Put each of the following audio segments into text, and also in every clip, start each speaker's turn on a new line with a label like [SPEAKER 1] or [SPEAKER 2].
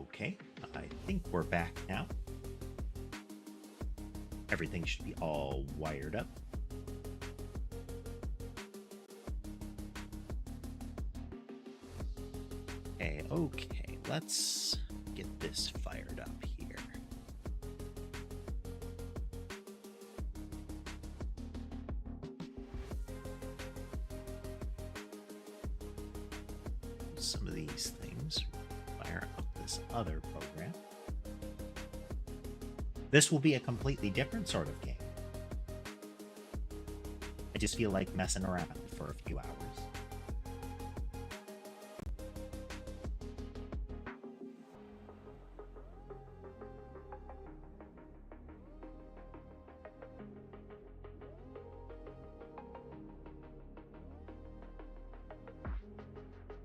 [SPEAKER 1] Okay, I think we're back now. Everything should be all wired up. Okay, let's get this fired up here. Some of these things fire up this other program. This will be a completely different sort of game. I just feel like messing around for a few hours.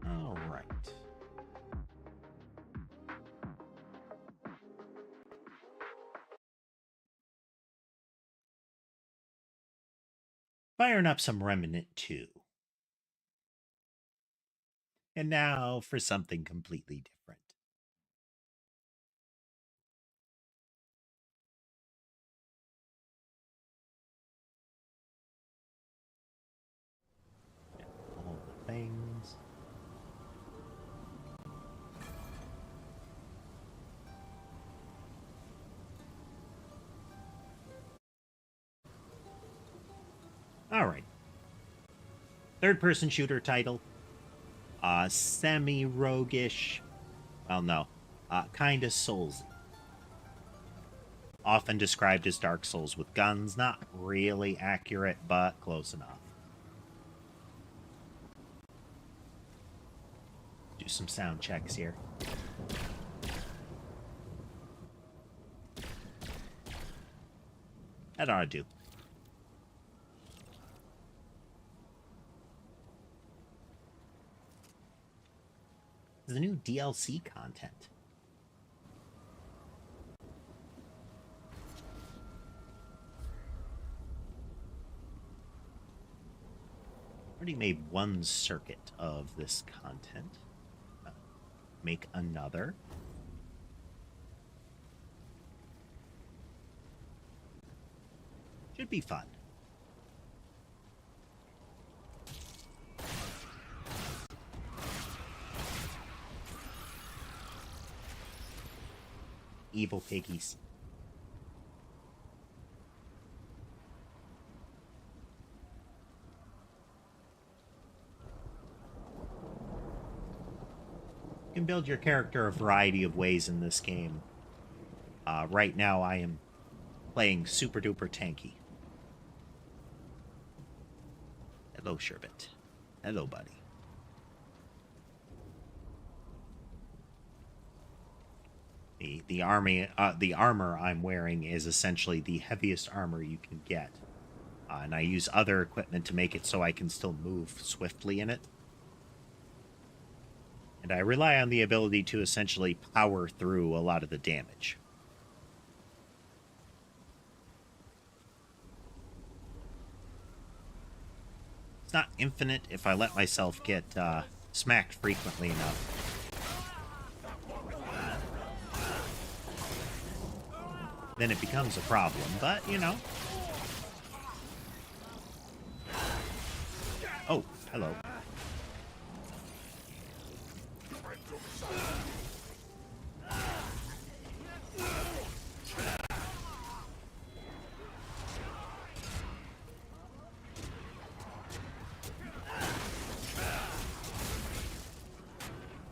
[SPEAKER 1] All right. Firing up some Remnant 2. And now for something completely different. All the things. All right. Third-person shooter title. Semi-roguish. Well, no. Kind of Soulsy. Often described as Dark Souls with guns. Not really accurate, but close enough. Do some sound checks here. That ought to do. The new DLC content. Already made one circuit of this content. Make another. Should be fun. Evil piggies. You can build your character a variety of ways in this game. Right now I am playing super duper tanky. Hello, Sherbet. Hello, buddy. The armor I'm wearing is essentially the heaviest armor you can get. And I use other equipment to make it so I can still move swiftly in it. And I rely on the ability to essentially power through a lot of the damage. It's not infinite if I let myself get smacked frequently enough. Then it becomes a problem, but, you know. Oh, hello.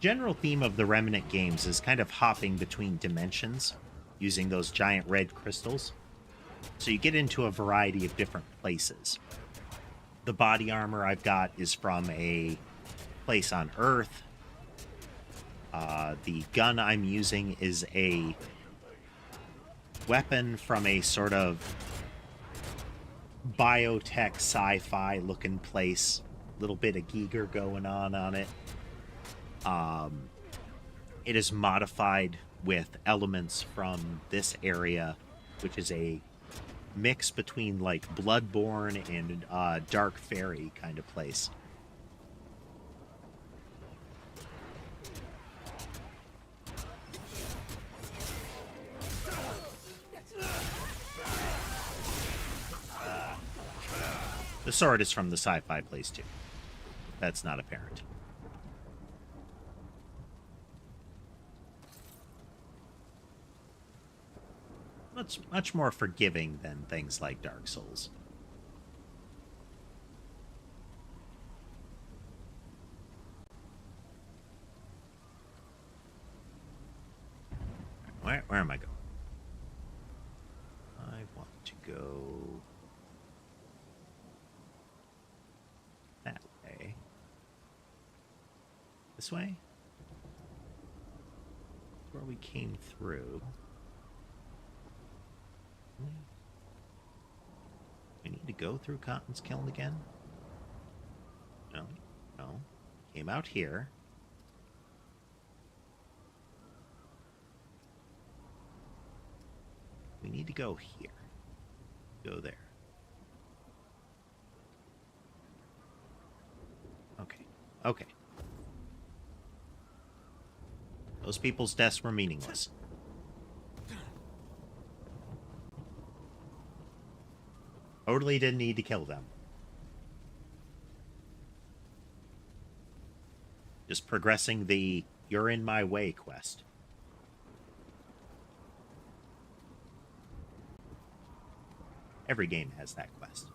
[SPEAKER 1] General theme of the Remnant games is kind of hopping between dimensions, using those giant red crystals. So you get into a variety of different places. The body armor I've got is from a place on Earth. The gun I'm using is a weapon from a sort of biotech sci-fi looking place. A little bit of Giger going on it. It is modified with elements from this area, which is a mix between like Bloodborne and Dark Fairy kind of place. sword is from the sci-fi place too. That's not apparent. Much more forgiving than things like Dark Souls. Where am I going? I want to go that way. This way? That's where we came through. We need to go through Cotton's Kiln again? No. No. Came out here. We need to go here. Go there. Okay. Okay. Those people's deaths were meaningless. Totally didn't need to kill them. Just progressing the "you're in my way" quest. Every game has that quest.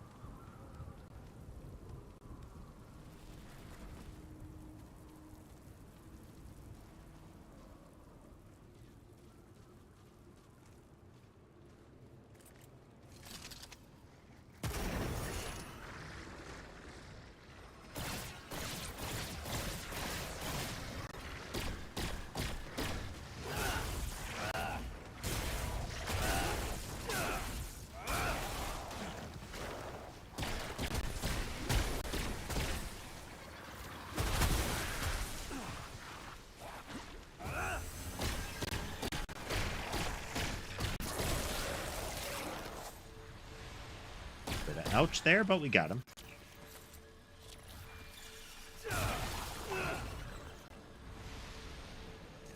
[SPEAKER 1] Ouch there, but we got him.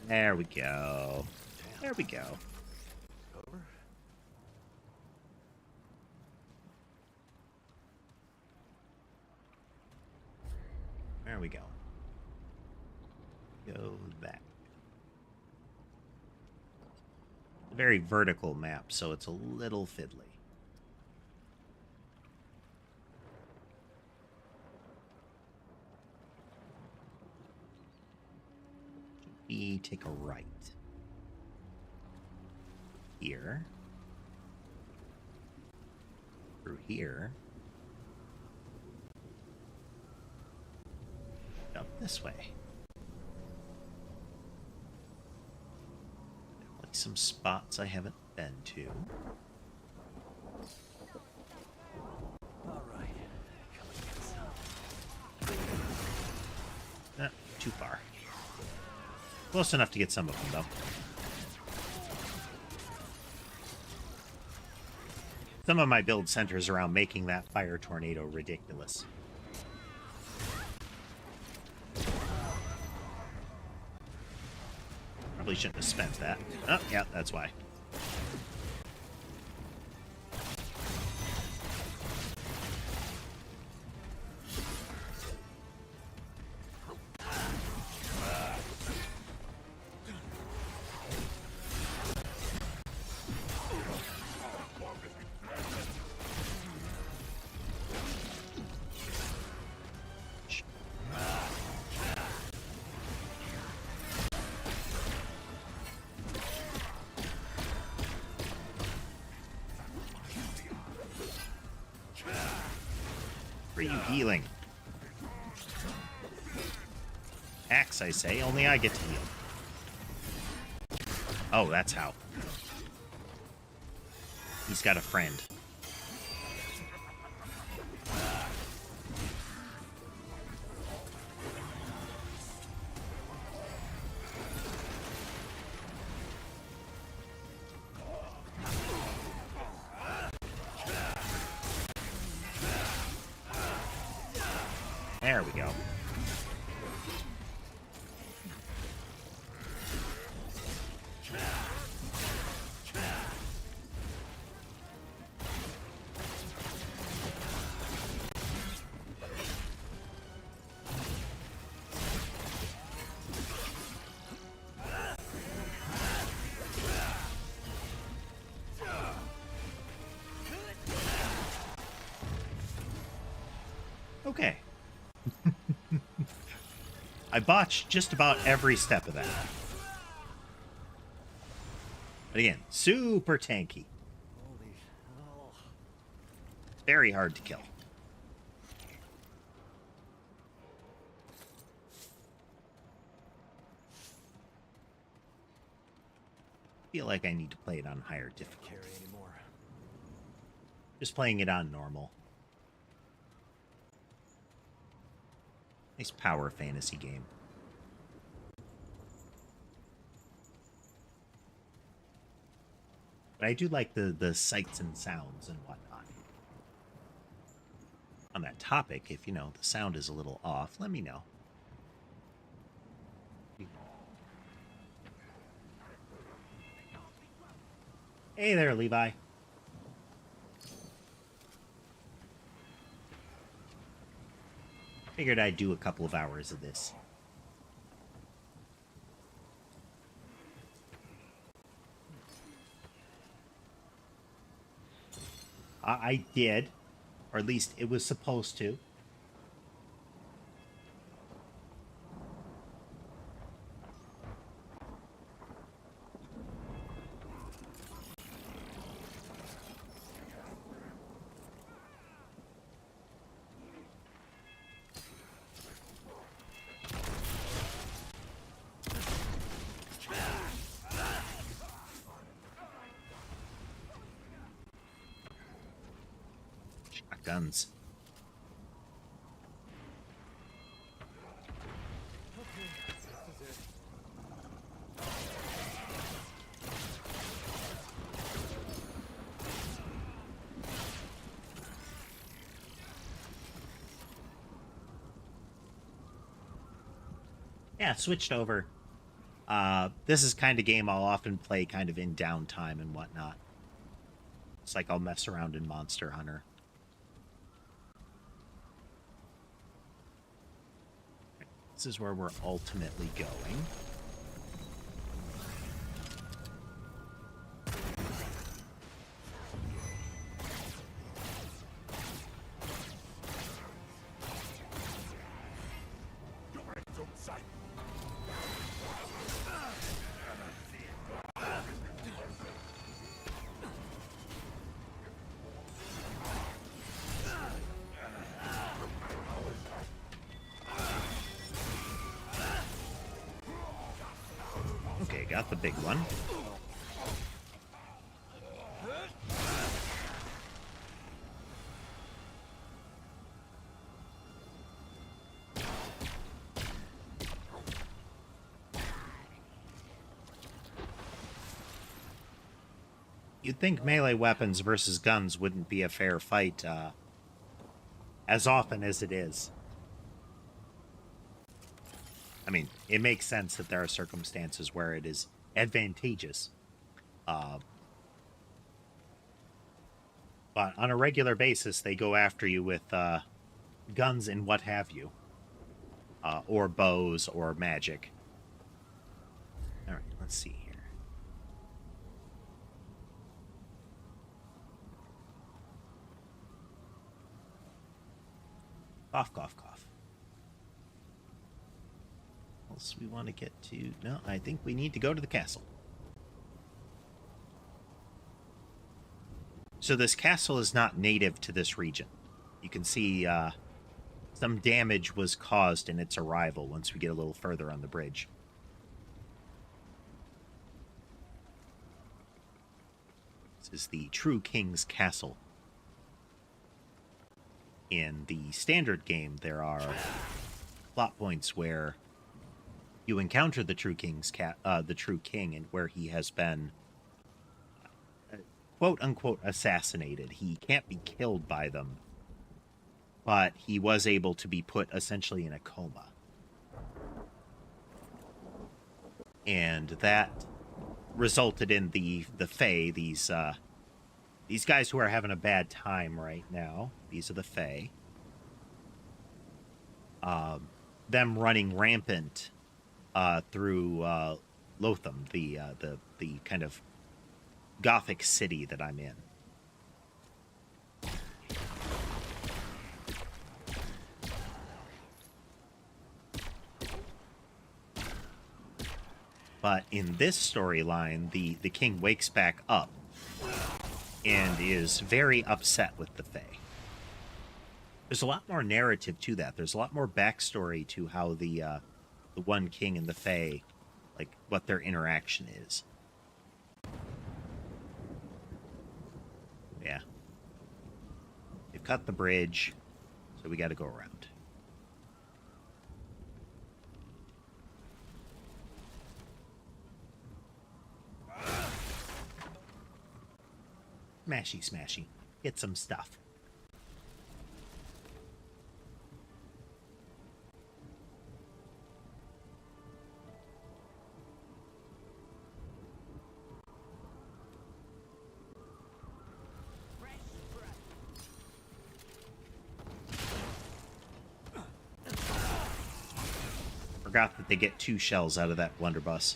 [SPEAKER 1] There we go. There we go.
[SPEAKER 2] Over.
[SPEAKER 1] There we go. Go that. A very vertical map, so it's a little fiddly. We take a right. Here. Through here. Up this way. Definitely some spots I haven't been to.
[SPEAKER 2] All right.
[SPEAKER 1] Too far. Close enough to get some of them, though. Some of my build centers around making that fire tornado ridiculous. Probably shouldn't have spent that. Oh, yeah, that's why. Are you healing? Axe, I say. Only I get to heal. Oh, that's how. He's got a friend. There we go. Okay. I botched just about every step of that. But again, super tanky.
[SPEAKER 2] Holy hell.
[SPEAKER 1] Very hard to kill. Feel like I need to play it on higher difficulty.
[SPEAKER 2] Carry anymore.
[SPEAKER 1] Just playing it on normal. Nice power fantasy game. But I do like the sights and sounds and whatnot. On that topic, if you know the sound is a little off, let me know. Hey there, Levi. Figured I'd do a couple of hours of this. I did, or at least it was supposed to. Shotguns. Yeah, switched over. This is kind of game I'll often play kind of in downtime and whatnot. It's like I'll mess around in Monster Hunter. This is where we're ultimately going. Okay, got the big one. You'd think melee weapons versus guns wouldn't be a fair fight as often as it is. I mean, it makes sense that there are circumstances where it is advantageous. But on a regular basis, they go after you with guns and what have you. Or bows or magic. All right, let's see here. Cough, cough, cough. What else we want to get to? No, I think we need to go to the castle. So this castle is not native to this region. You can see some damage was caused in its arrival once we get a little further on the bridge. This is the True King's Castle. In the standard game, there are plot points where you encounter the True King, and where he has been quote unquote assassinated. He can't be killed by them, but he was able to be put essentially in a coma, and that resulted in the Fae, these guys who are having a bad time right now. These are the Fae. Them running rampant through Lotham, the kind of Gothic city that I'm in. But in this storyline, the king wakes back up and is very upset with the Fae. There's a lot more narrative to that. There's a lot more backstory to how the one king and the Fae, like what their interaction is. Yeah. They've cut the bridge, so we got to go around. Smashy, smashy. Get some stuff. Forgot that they get 2 shells out of that blunderbuss.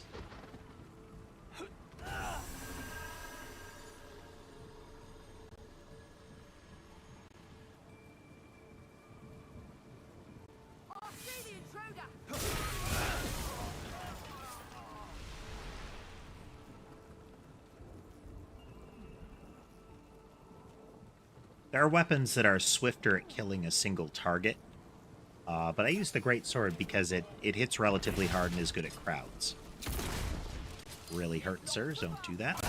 [SPEAKER 1] There are weapons that are swifter at killing a single target, but I use the greatsword because it hits relatively hard and is good at crowds. Really hurt, sir. Don't do that.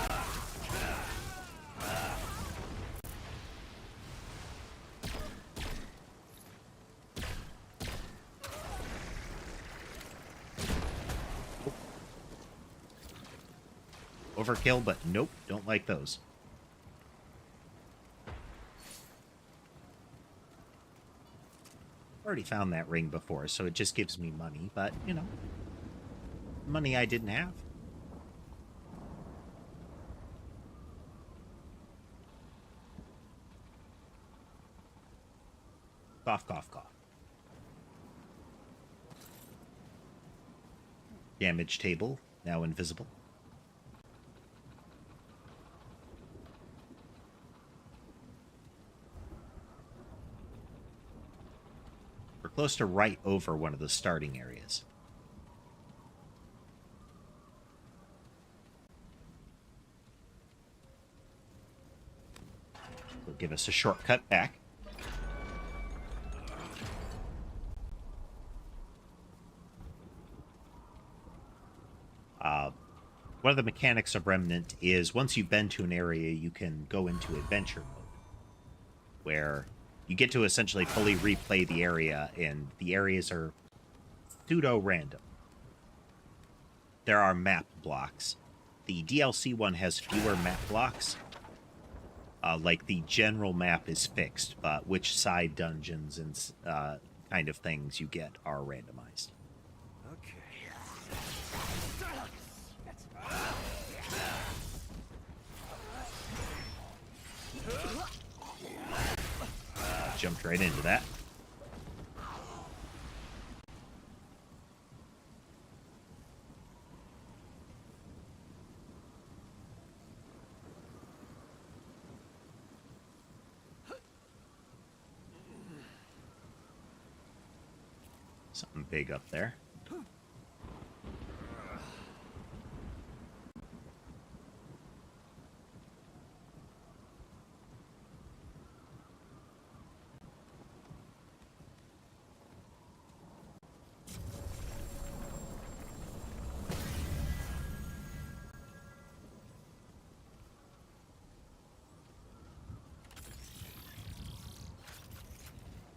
[SPEAKER 1] Overkill, but nope, don't like those. Already found that ring before, so it just gives me money, but, you know, money I didn't have. Cough, cough, cough. Damage table, now invisible. We're close to right over one of the starting areas. Will give us a shortcut back. One of the mechanics of Remnant is once you've been to an area, you can go into adventure mode, where you get to essentially fully replay the area, and the areas are pseudo-random. There are map blocks. The DLC one has fewer map blocks. Like the general map is fixed, but which side dungeons and kind of things you get are randomized. Jumped right into that. Something big up there.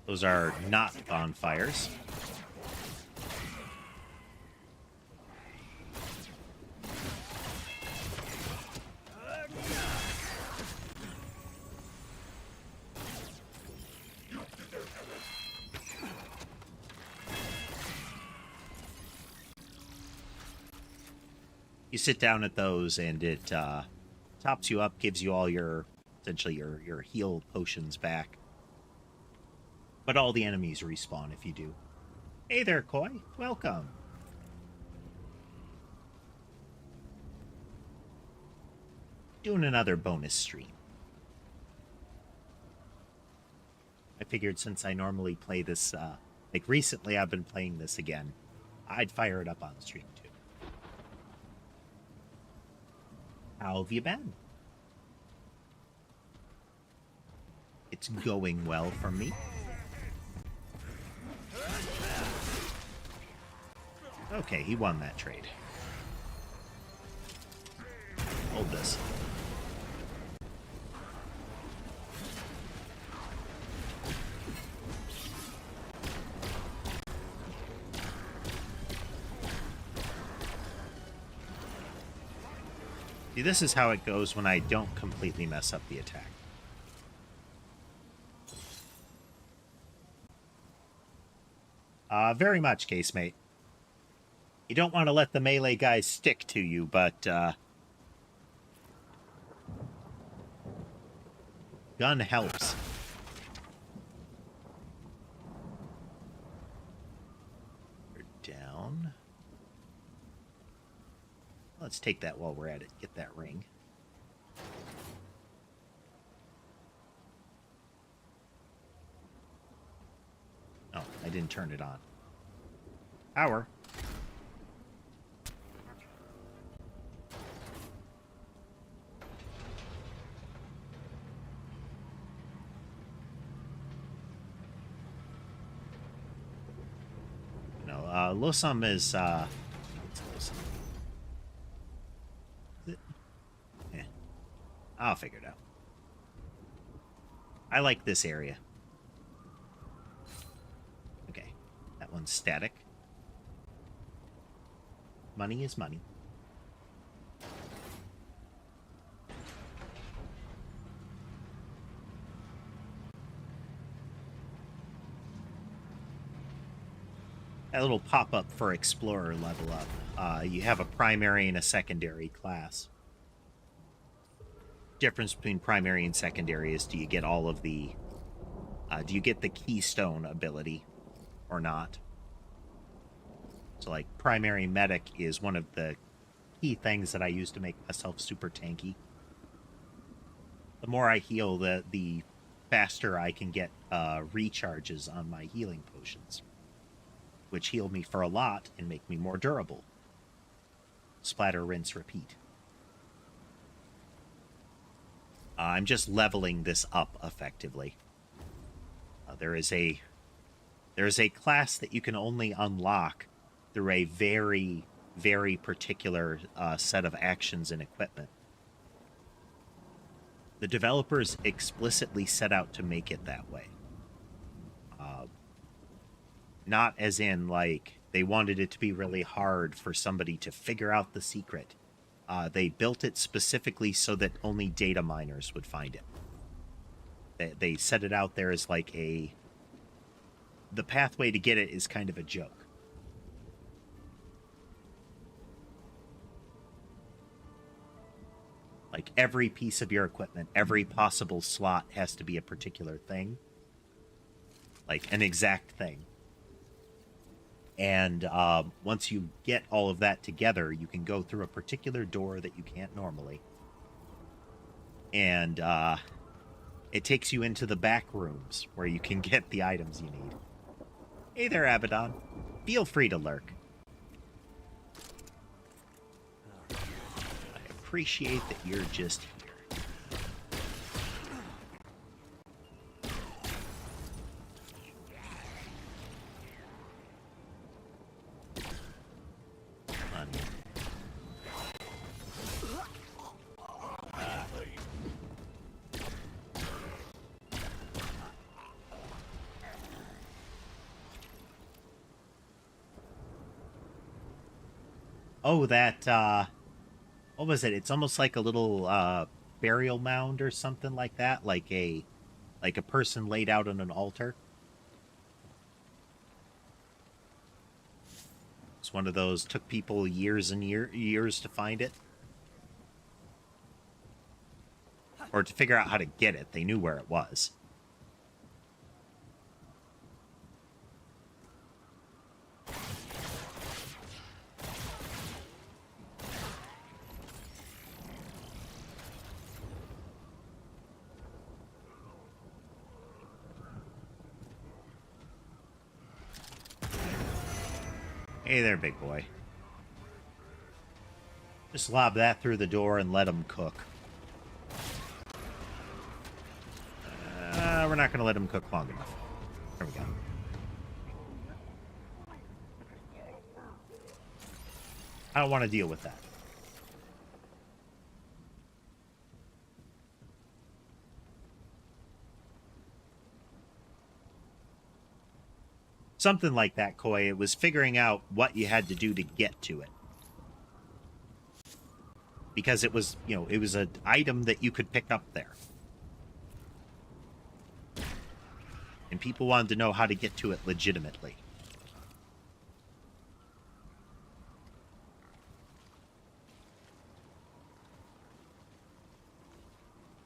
[SPEAKER 1] Those are not bonfires. You sit down at those, and it tops you up, gives you all your, essentially your heal potions back. But all the enemies respawn if you do. Hey there, Koi. Welcome. Doing another bonus stream. I figured since I normally play this, like recently I've been playing this again, I'd fire it up on stream too. How have you been? It's going well for me. Okay, he won that trade. Hold this. See, this is how it goes when I don't completely mess up the attack. Very much, casemate. You don't want to let the melee guys stick to you, but, gun helps. We're down. Let's take that while we're at it. Get that ring. Oh, I didn't turn it on. Power. No, Losum is, what's Losum? Yeah. I'll figure it out. I like this area. Okay. That one's static. Money is money. That little pop-up for Explorer level up. You have a primary and a secondary class. Difference between primary and secondary is do you get all of the... do you get the Keystone ability or not? So, like, primary medic is one of the key things that I use to make myself super tanky. The more I heal, the faster I can get recharges on my healing potions, which heal me for a lot and make me more durable. Splatter, rinse, repeat. I'm just leveling this up effectively. There is a class that you can only unlock through a very, very particular set of actions and equipment. The developers explicitly set out to make it that way. Not as in, like, they wanted it to be really hard for somebody to figure out the secret. They built it specifically so that only data miners would find it. They set it out there as like the pathway to get it is kind of a joke. Like, every piece of your equipment, every possible slot has to be a particular thing. Like, an exact thing. And once you get all of that together, you can go through a particular door that you can't normally. And it takes you into the back rooms where you can get the items you need. Hey there, Abaddon. Feel free to lurk. I appreciate that you're just here. Oh, that, what was it? It's almost like a little, burial mound or something like that. Like a person laid out on an altar. It's one of those, took people years and years to find it. Or to figure out how to get it. They knew where it was. Hey there, big boy. Just lob that through the door and let them cook. We're not going to let them cook long enough. There we go. I don't want to deal with that. Something like that, Koi. It was figuring out what you had to do to get to it. Because it was, you know, it was an item that you could pick up there. And people wanted to know how to get to it legitimately.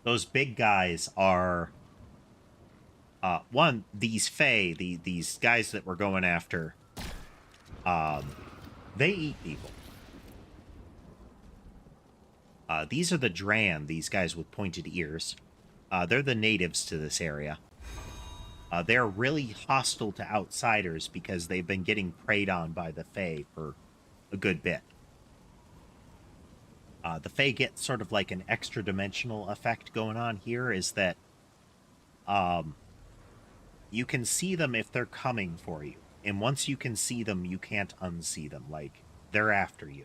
[SPEAKER 1] Those big guys are... one, these Fae, these guys that we're going after, they eat people. These are the Dran, these guys with pointed ears. They're the natives to this area. They're really hostile to outsiders because they've been getting preyed on by the Fae for a good bit. The Fae get sort of like an extra-dimensional effect going on here, is that you can see them if they're coming for you. And once you can see them, you can't unsee them. Like, they're after you.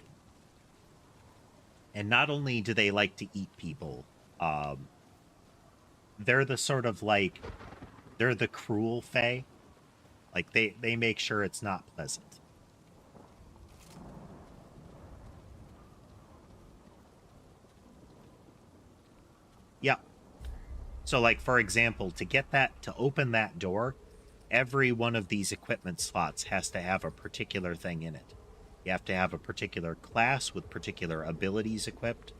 [SPEAKER 1] And not only do they like to eat people, they're the sort of like, they're the cruel Fae. Like, they make sure it's not pleasant. Yep. So, like, for example, to get that, to open that door, every one of these equipment slots has to have a particular thing in it. You have to have a particular class with particular abilities equipped.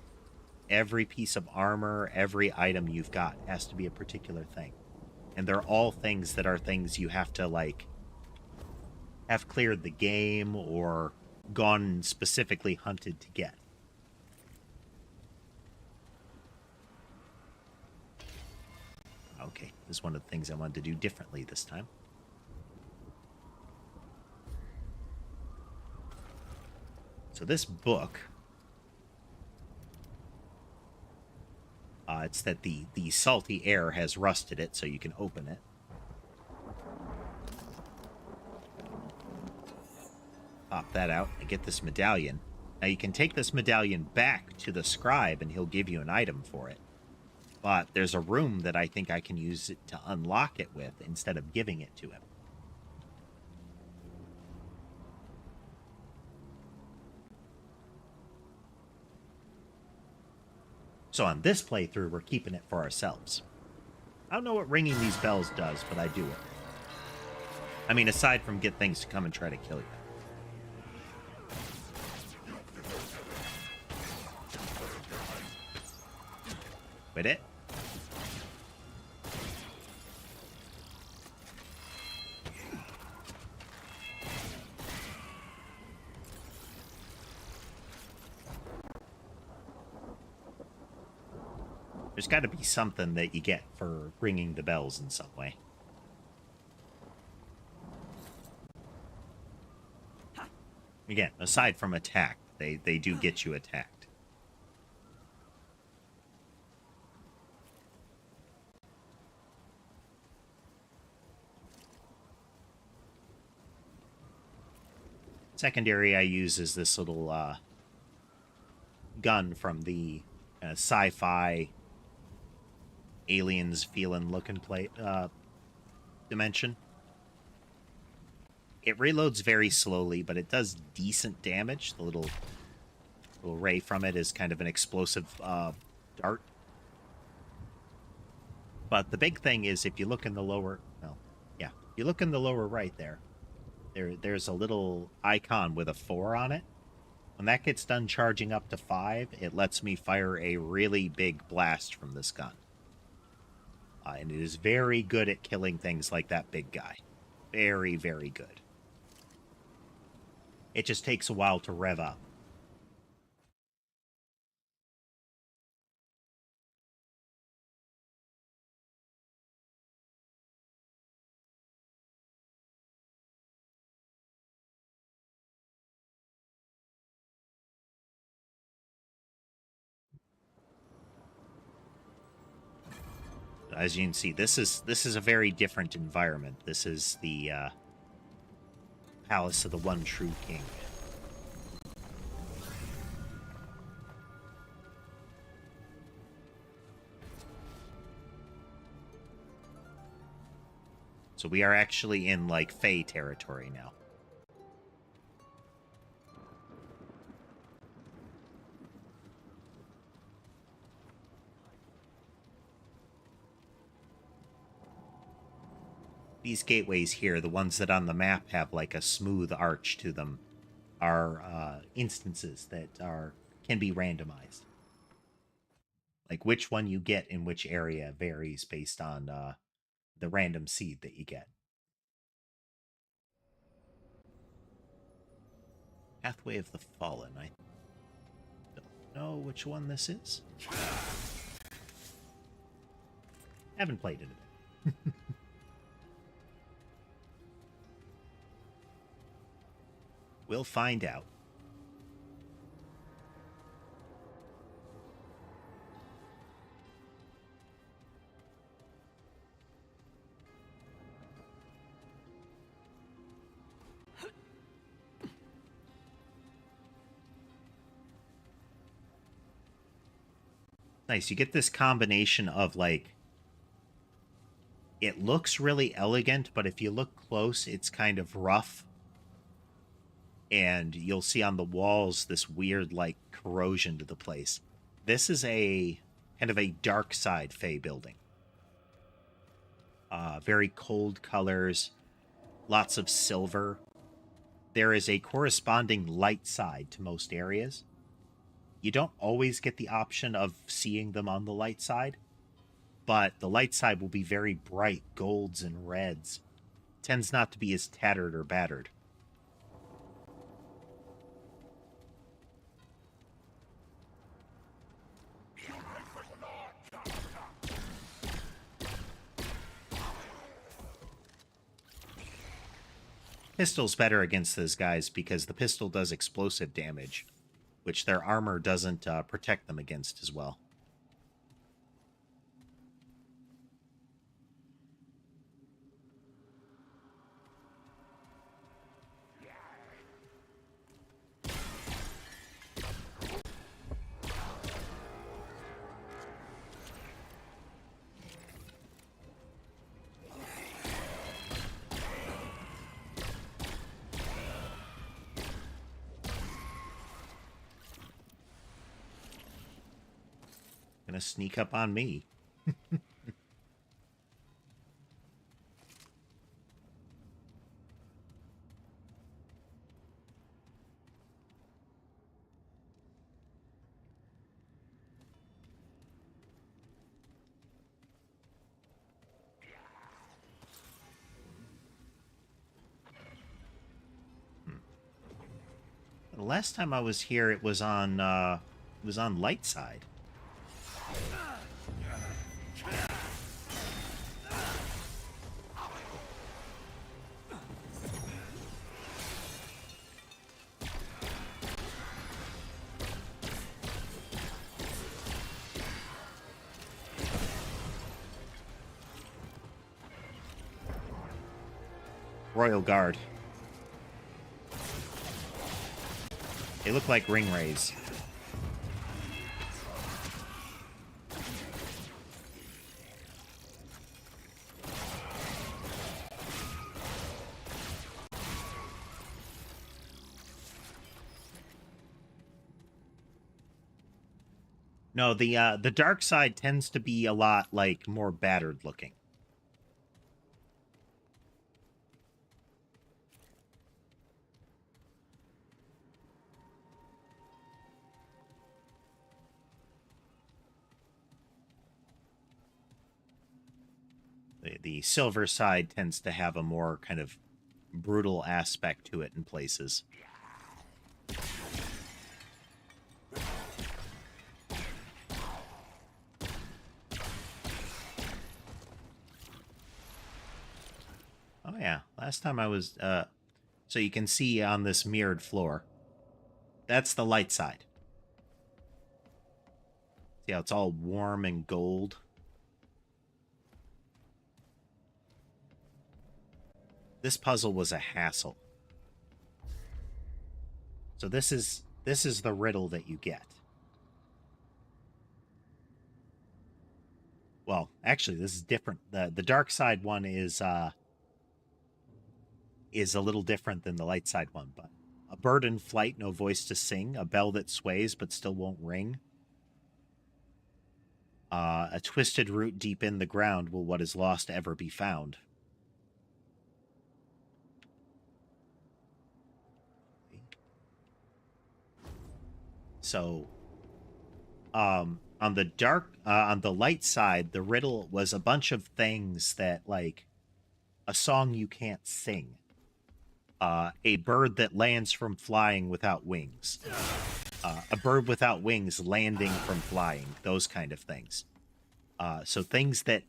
[SPEAKER 1] Every piece of armor, every item you've got has to be a particular thing. And they're all things that are things you have to, like, have cleared the game or gone specifically hunted to get. Okay, this is one of the things I wanted to do differently this time. So this book, it's that the salty air has rusted it, so you can open it. Pop that out and get this medallion. Now you can take this medallion back to the scribe and he'll give you an item for it. But there's a room that I think I can use it to unlock it with instead of giving it to him. So on this playthrough, we're keeping it for ourselves. I don't know what ringing these bells does, but I do it. I mean, aside from get things to come and try to kill you. Quit it. There's got to be something that you get for ringing the bells in some way. Again, aside from attack, they do get you attacked. Secondary I use is this little gun from the sci-fi aliens feeling looking dimension. It reloads very slowly, but it does decent damage. The little ray from it is kind of an explosive dart. But the big thing is, if you look in the lower, well, yeah, you look in the lower right there's a little icon with a 4 on it. When that gets done charging up to 5, it lets me fire a really big blast from this gun. And it is very good at killing things like that big guy. Very, very good. It just takes a while to rev up. as you can see, this is a very different environment. This is the Palace of the One True King. So we are actually in, like, Fey territory now. These gateways here, the ones that on the map have, like, a smooth arch to them, are instances that can be randomized. Like, which one you get in which area varies based on the random seed that you get. Pathway of the Fallen. I don't know which one this is. Haven't played it a bit. We'll find out. Nice. You get this combination of, like, it looks really elegant, but if you look close, it's kind of rough. And you'll see on the walls this weird, like, corrosion to the place. This is a kind of a dark side Fey building. Very cold colors, lots of silver. There is a corresponding light side to most areas. You don't always get the option of seeing them on the light side, but the light side will be very bright golds and reds. Tends not to be as tattered or battered. Pistol's better against those guys because the pistol does explosive damage, which their armor doesn't protect them against as well. Gonna sneak up on me. The last time I was here, it was on light side. Royal Guard. They look like ring rays. No, the dark side tends to be a lot, like, more battered looking. The silver side tends to have a more kind of brutal aspect to it in places. Oh yeah, last time I was so you can see on this mirrored floor. That's the light side. See how it's all warm and gold? This puzzle was a hassle. So this is the riddle that you get. Well, actually, this is different. The dark side one is a little different than the light side one, but a bird in flight, no voice to sing, a bell that sways but still won't ring. A twisted root deep in the ground, will what is lost ever be found? So, on the light side, the riddle was a bunch of things that, like, a song you can't sing, a bird that lands from flying without wings, a bird without wings landing from flying, those kind of things. So things that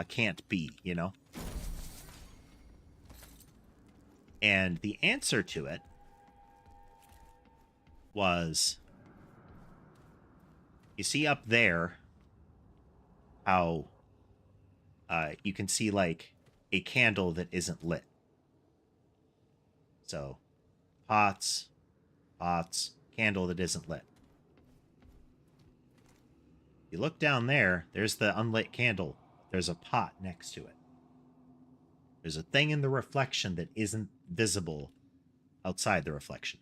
[SPEAKER 1] can't be, you know. And the answer to it was, you see up there how you can see like a candle that isn't lit. So pots, candle that isn't lit. You look down there, there's the unlit candle. There's a pot next to it. There's a thing in the reflection that isn't visible outside the reflection.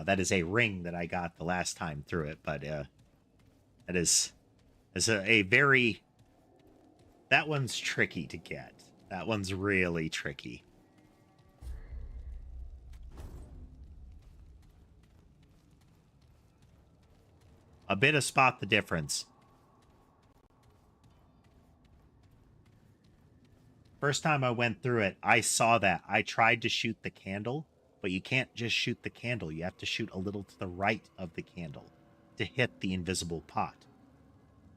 [SPEAKER 1] That is a ring that I got the last time through it, but that is a very... That one's tricky to get. That one's really tricky. A bit of spot the difference. First time I went through it, I saw that. I tried to shoot the candle, but you can't just shoot the candle. You have to shoot a little to the right of the candle to hit the invisible pot.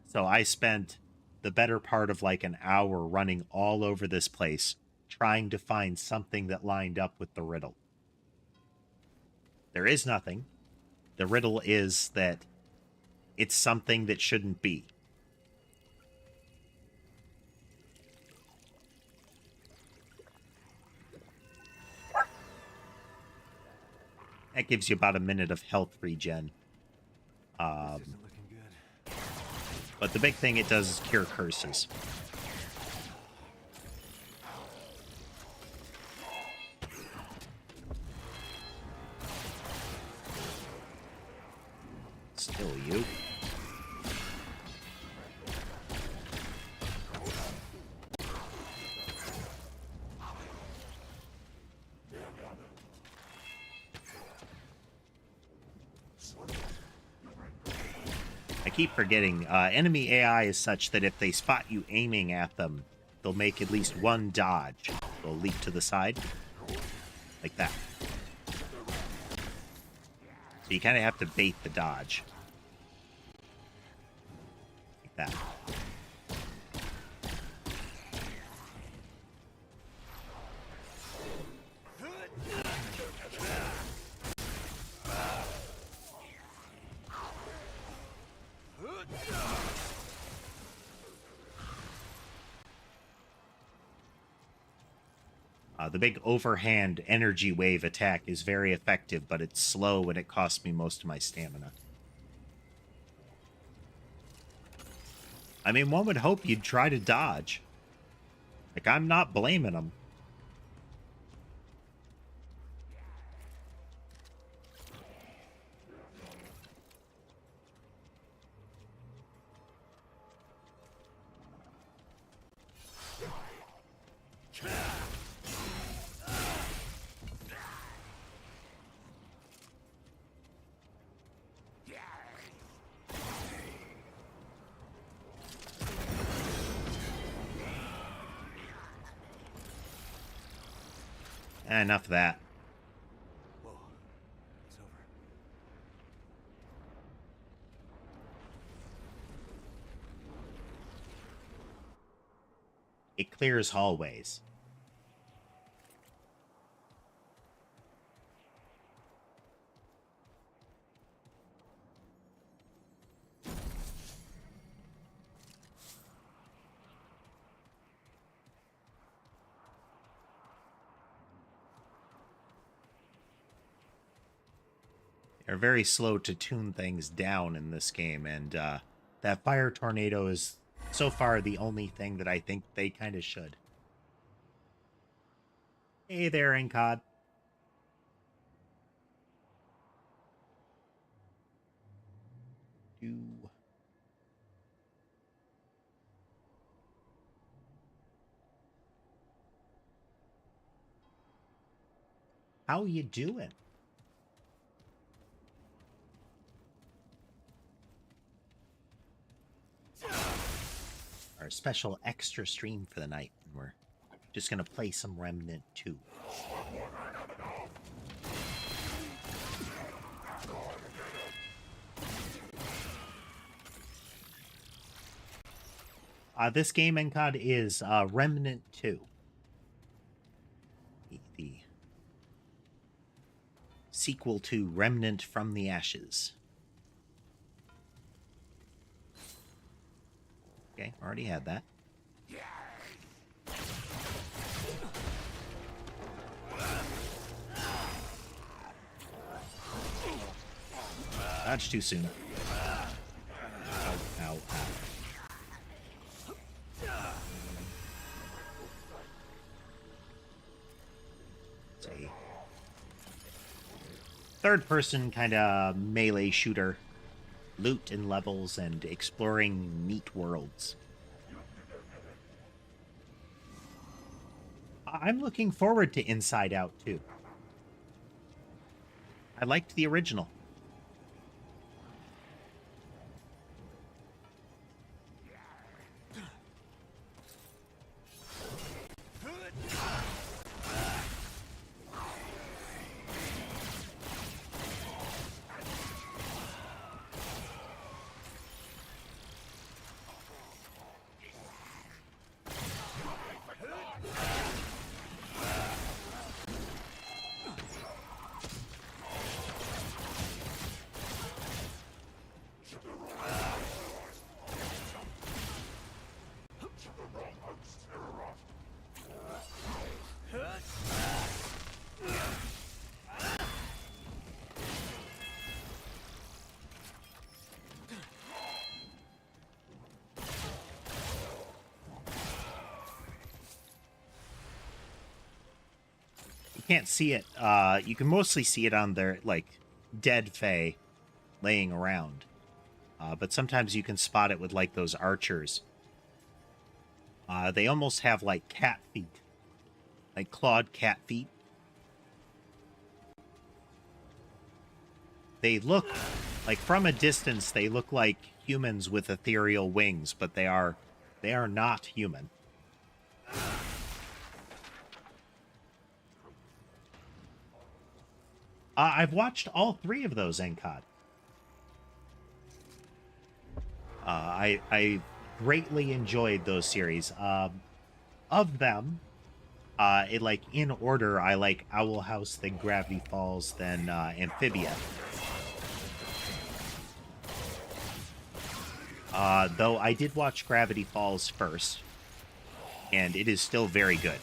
[SPEAKER 1] So I spent the better part of like an hour running all over this place trying to find something that lined up with the riddle. There is nothing. The riddle is that it's something that shouldn't be. That gives you about a minute of health regen.
[SPEAKER 2] This isn't looking good.
[SPEAKER 1] But the big thing it does is cure curses. Still you. I keep forgetting, enemy AI is such that if they spot you aiming at them, they'll make at least one dodge. They'll leap to the side. Like that. So you kind of have to bait the dodge. Like that. The big overhand energy wave attack is very effective, but it's slow and it costs me most of my stamina. I mean, one would hope you'd try to dodge. Like, I'm not blaming them. Enough of that.
[SPEAKER 2] Whoa. It's over.
[SPEAKER 1] It clears hallways. They're very slow to tune things down in this game, and that fire tornado is so far the only thing that I think they kind of should. Hey there, Encod. How you doing? Our special extra stream for the night, and we're just gonna play some Remnant 2. This game, Encod, is Remnant 2. The sequel to Remnant from the Ashes. Okay, already had that. Dodge too soon. Ow, ow, ow. It's a third-person kind of melee shooter. Loot and levels and exploring neat worlds. I'm looking forward to Inside Out too. I liked the original. Can't see it. You can mostly see it on their, like, dead Fae laying around. But sometimes you can spot it with, like, those archers. They almost have, like, cat feet. Like, clawed cat feet. They look, like, from a distance, they look like humans with ethereal wings, but they are not human. I've watched all 3 of those, Encod. I greatly enjoyed those series. Of them, like in order, I like Owl House, then Gravity Falls, then Amphibia. Though I did watch Gravity Falls first, and it is still very good.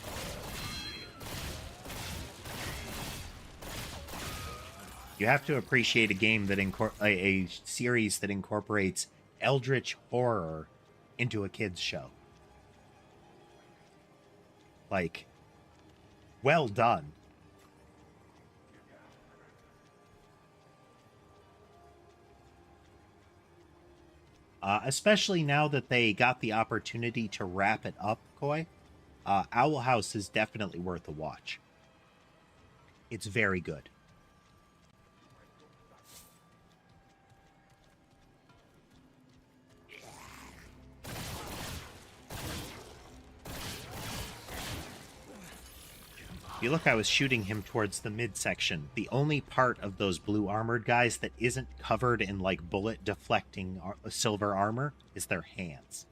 [SPEAKER 1] You have to appreciate a game that a series that incorporates eldritch horror into a kids show. Like, well done. Especially now that they got the opportunity to wrap it up, Koi. Owl House is definitely worth a watch. It's very good. You look, I was shooting him towards the midsection. The only part of those blue armored guys that isn't covered in, like, bullet deflecting silver armor is their hands.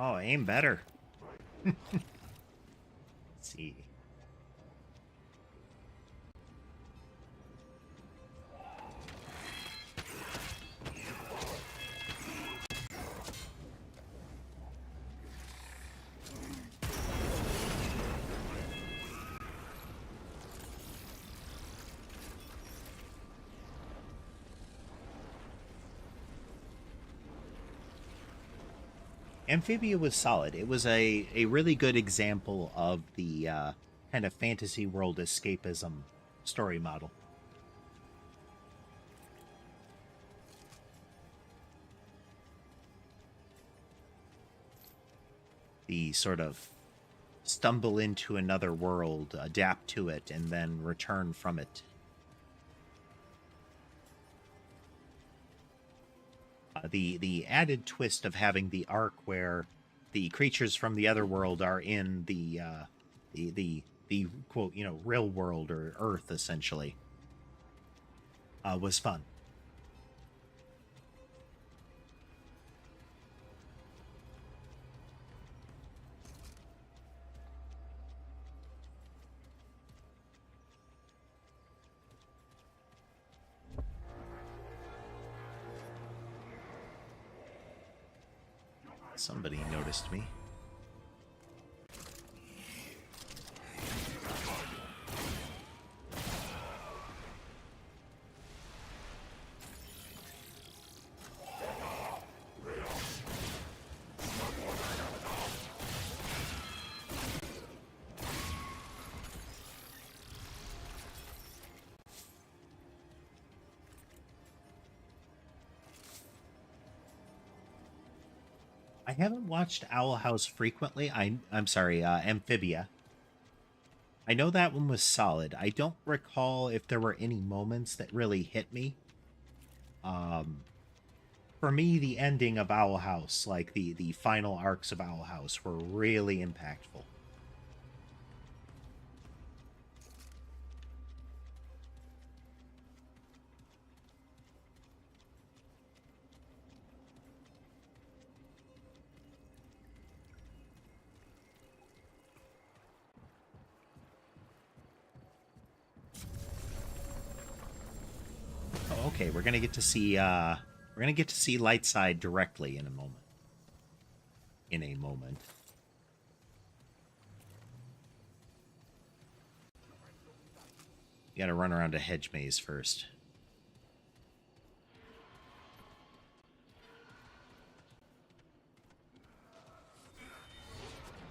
[SPEAKER 1] Oh, aim better. Let's see. Amphibia was solid. It was a really good example of the kind of fantasy world escapism story model. The sort of stumble into another world, adapt to it, and then return from it. The added twist of having the arc where the creatures from the other world are in the quote, you know, real world or Earth essentially, was fun. Somebody noticed me. I haven't watched Owl House frequently. I'm sorry, Amphibia. I know that one was solid. I don't recall if there were any moments that really hit me. For me, the ending of Owl House, like the final arcs of Owl House, were really impactful. Oh, okay, we're gonna get to see Lightside directly in a moment. In a moment. You gotta run around a hedge maze first.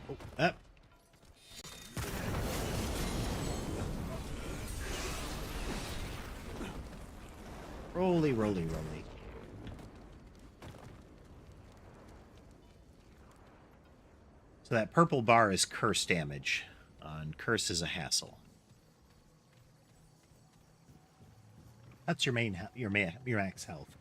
[SPEAKER 1] Oh, up. Roly, roly, roly. So that purple bar is curse damage, and curse is a hassle. That's your max health.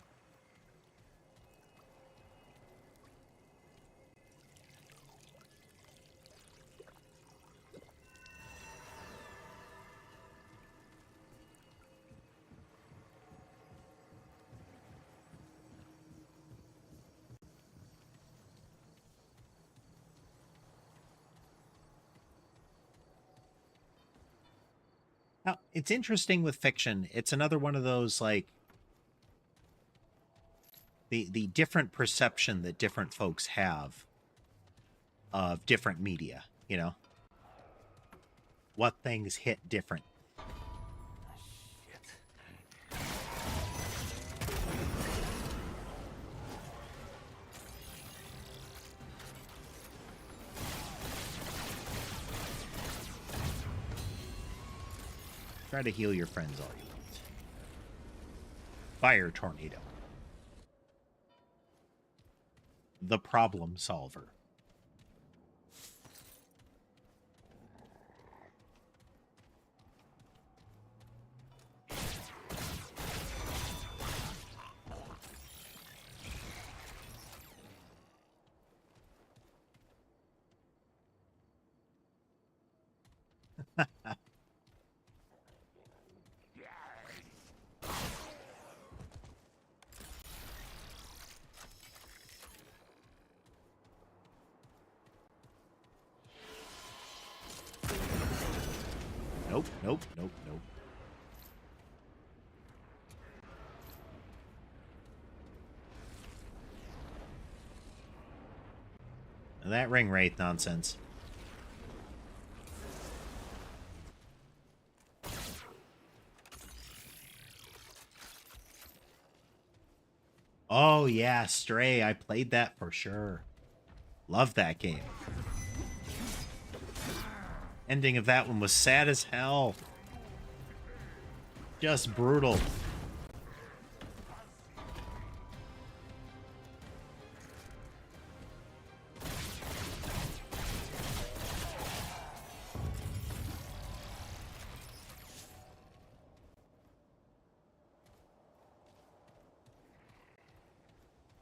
[SPEAKER 1] Now, it's interesting with fiction. It's another one of those, like, the different perception that different folks have of different media, you know? What things hit different. Try to heal your friends all you want. Fire tornado. The problem solver. Nope, nope, nope, nope. Now that ring wraith nonsense. Oh yeah, Stray. I played that for sure. Love that game. Ending of that one was sad as hell. Just brutal.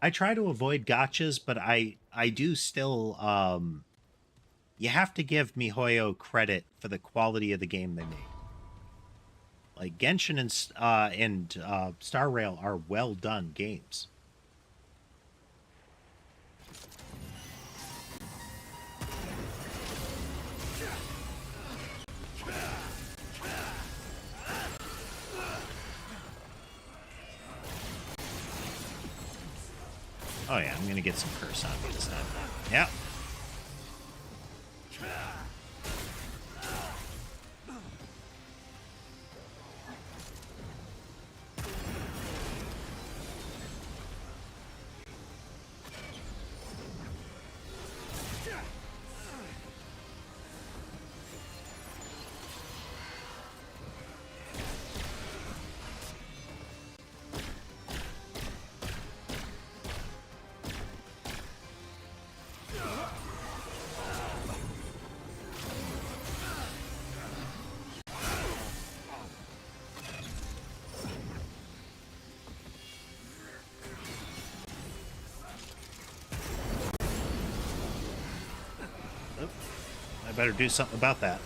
[SPEAKER 1] I try to avoid gotchas, but I do still you have to give MiHoYo credit for the quality of the game they made. Like Genshin and Star Rail are well done games. Oh yeah, I'm gonna get some curse on me this time. Yep. I better do something about that.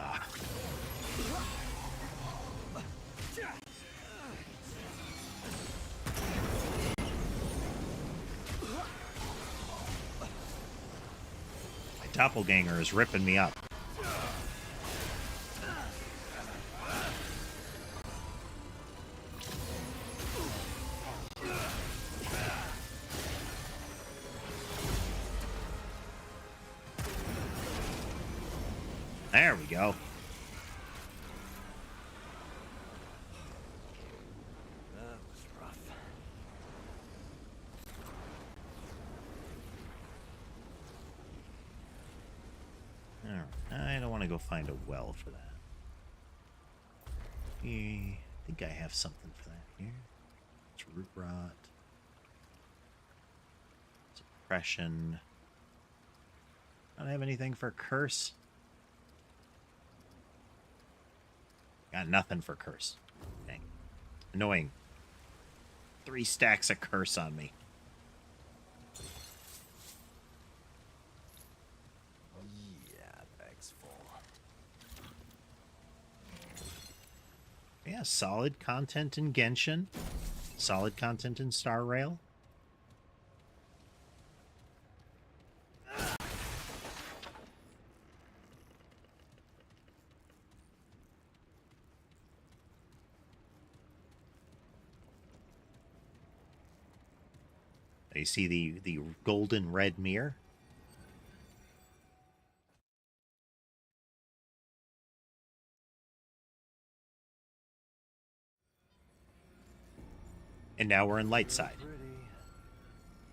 [SPEAKER 1] Ah. My doppelganger is ripping me up. There we go.
[SPEAKER 2] That was rough.
[SPEAKER 1] Alright, I don't want to go find a well for that. I think I have something for that here. It's root rot. Suppression. I don't have anything for curse. Got nothing for curse. Dang. Annoying. 3 stacks of curse on me.
[SPEAKER 2] Yeah, bag's full.
[SPEAKER 1] Yeah, solid content in Genshin. Solid content in Star Rail. You see the golden red mirror? And now we're in light side.
[SPEAKER 2] Pretty.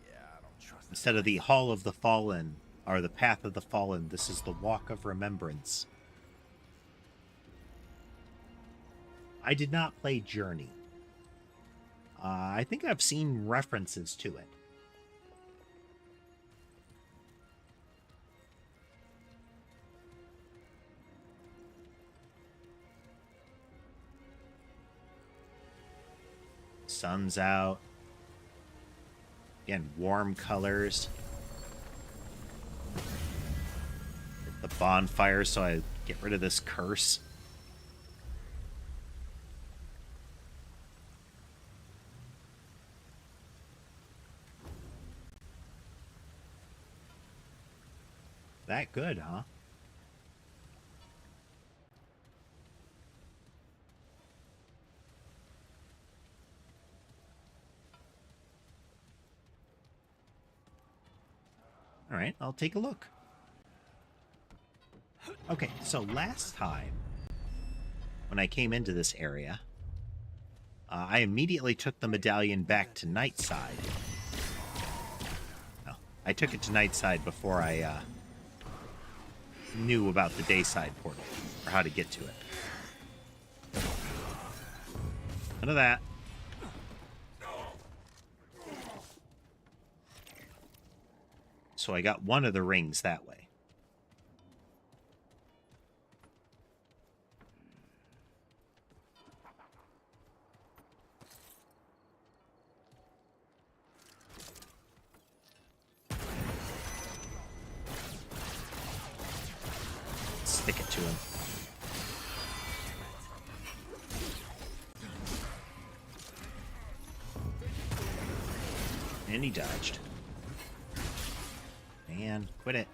[SPEAKER 2] Yeah, I don't trust
[SPEAKER 1] Instead of the Hall of the Fallen, or the Path of the Fallen, this is the Walk of Remembrance. I did not play Journey. I think I've seen references to it. Sun's out. Again, warm colors. Hit the bonfire so I get rid of this curse. That good, huh? All right, I'll take a look. Okay, so last time when I came into this area, I immediately took the medallion back to Nightside. No, I took it to Nightside before I knew about the Dayside portal, or how to get to it. None of that. So I got one of the rings that way. Stick it to him. And he dodged. Man, quit it.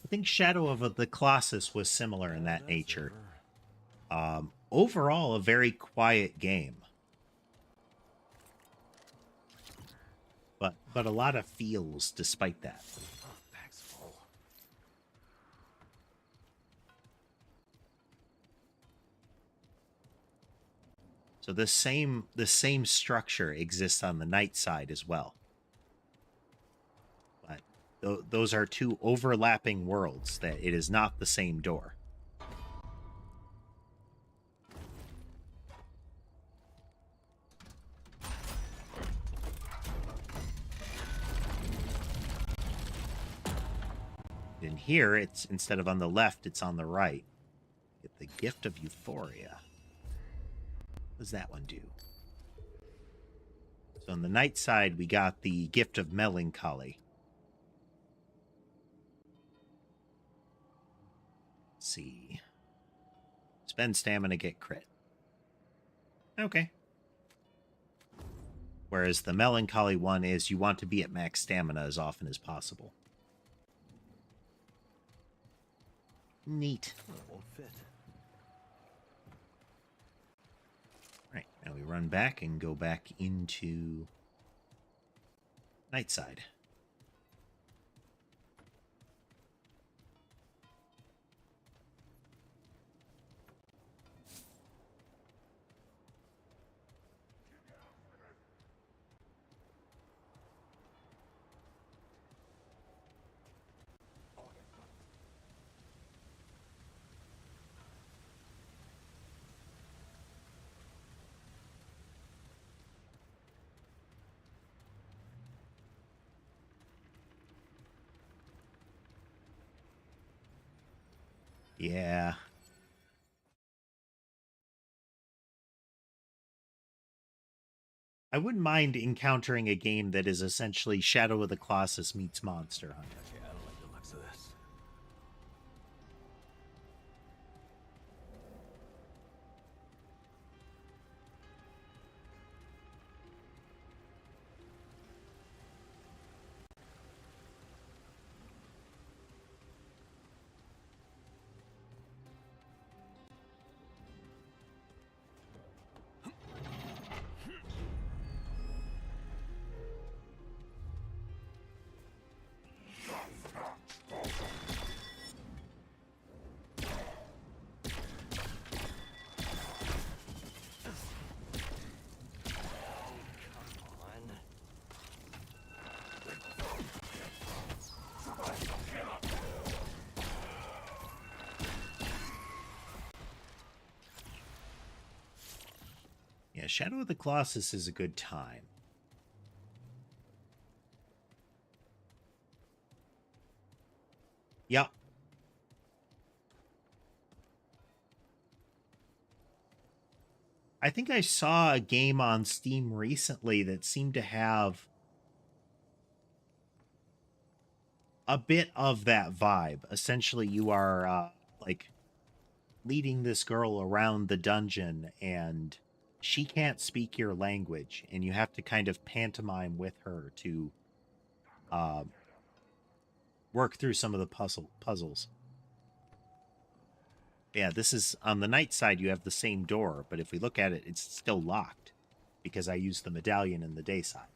[SPEAKER 1] I think Shadow of the Colossus was similar in that nature. Overall, a very quiet game. But a lot of feels despite that.
[SPEAKER 2] Oh, bag's full.
[SPEAKER 1] So the same structure exists on the night side as well. But those are two overlapping worlds, that it is not the same door. In here, it's instead of on the left, it's on the right. Get the gift of euphoria. What does that one do? So on the night side, we got the gift of melancholy. Let's see. Spend stamina, get crit. Okay. Whereas the melancholy one is you want to be at max stamina as often as possible. Neat.
[SPEAKER 2] Oh, it won't fit.
[SPEAKER 1] Right, now we run back and go back into Nightside. Yeah. I wouldn't mind encountering a game that is essentially Shadow of the Colossus meets Monster Hunter.
[SPEAKER 2] Okay, I don't like the looks of this.
[SPEAKER 1] Yeah, Shadow of the Colossus is a good time. Yep. I think I saw a game on Steam recently that seemed to have a bit of that vibe. Essentially, you are like leading this girl around the dungeon, and she can't speak your language, and you have to kind of pantomime with her to uh, work through some of the puzzles. Yeah, this is on the night side. You have the same door, but if we look at it, it's still locked because I used the medallion in the day side.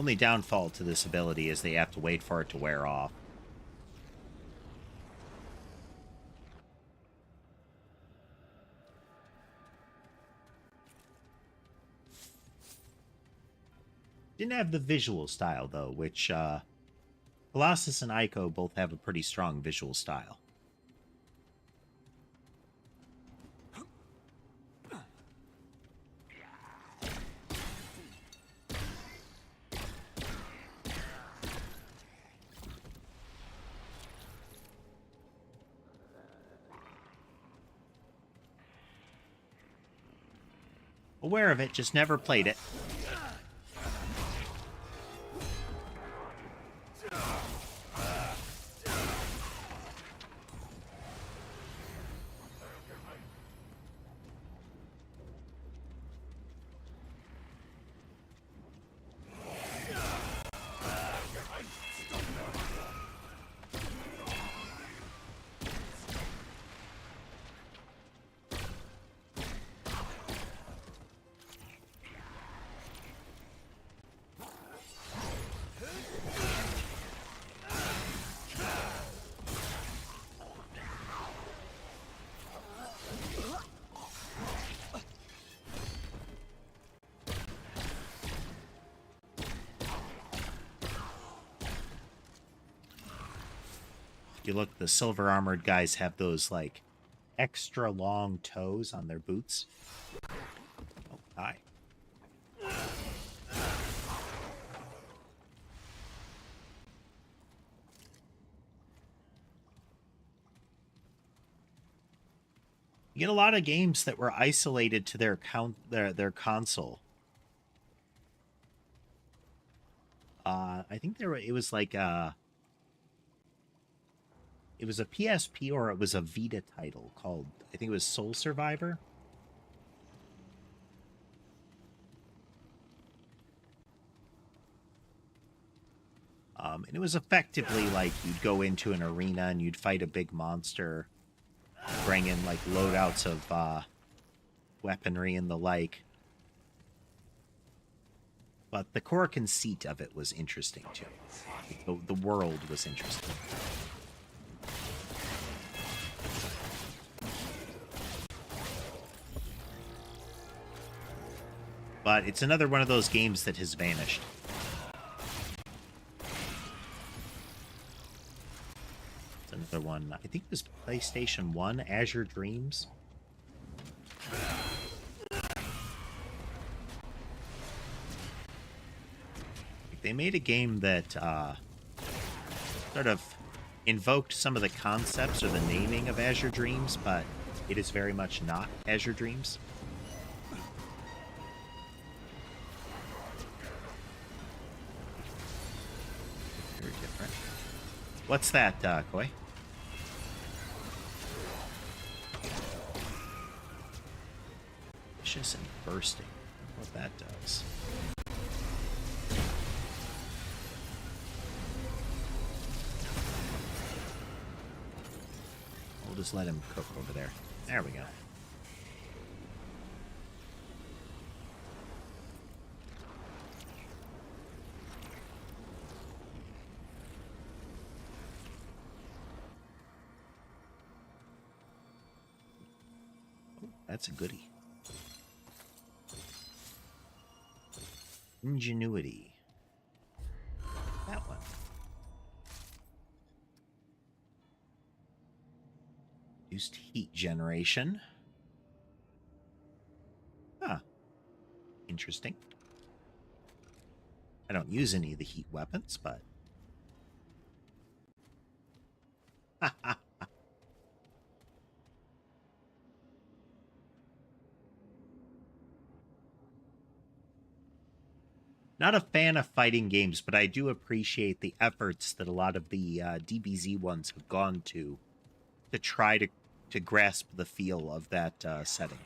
[SPEAKER 1] Only downfall to this ability is they have to wait for it to wear off. Didn't have the visual style, though, which Colossus and Ico both have a pretty strong visual style. Aware of it, just never played it. You look, the silver armored guys have those like extra long toes on their boots. Oh, hi. You get a lot of games that were isolated to their console. I think it was like it was a PSP or it was a Vita title called, I think it was Soul Survivor. And it was effectively like you'd go into an arena and you'd fight a big monster, bring in like loadouts of weaponry and the like. But the core conceit of it was interesting too. The world was interesting. But it's another one of those games that has vanished. It's another one. I think it was PlayStation 1, Azure Dreams. They made a game that sort of invoked some of the concepts or the naming of Azure Dreams, but it is very much not Azure Dreams. Very different. What's that, Koi? Vicious and bursting. What that does. We'll just let him cook over there. There we go. That's a goodie. Ingenuity. That one. Reduced heat generation. Huh. Interesting. I don't use any of the heat weapons, but... Not a fan of fighting games, but I do appreciate the efforts that a lot of the DBZ ones have gone to try to grasp the feel of that setting.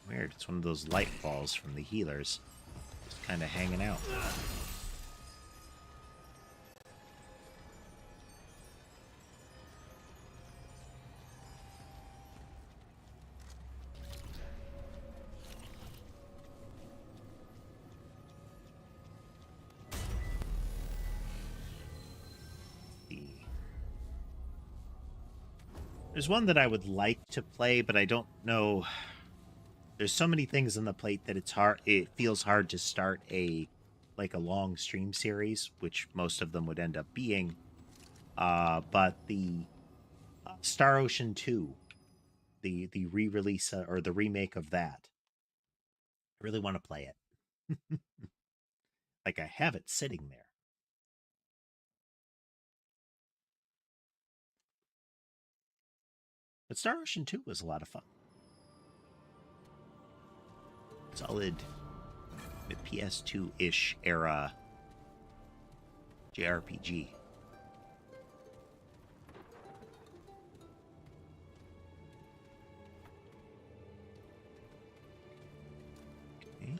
[SPEAKER 1] Weird, it's one of those light balls from the healers. Just kind of hanging out. There's one that I would like to play, but I don't know. There's so many things on the plate that it's hard. It feels hard to start a long stream series, which most of them would end up being. But the Star Ocean 2, the re-release or the remake of that, I really want to play it. Like I have it sitting there. But Star Ocean 2 was a lot of fun. Solid PS2-ish era JRPG. Okay.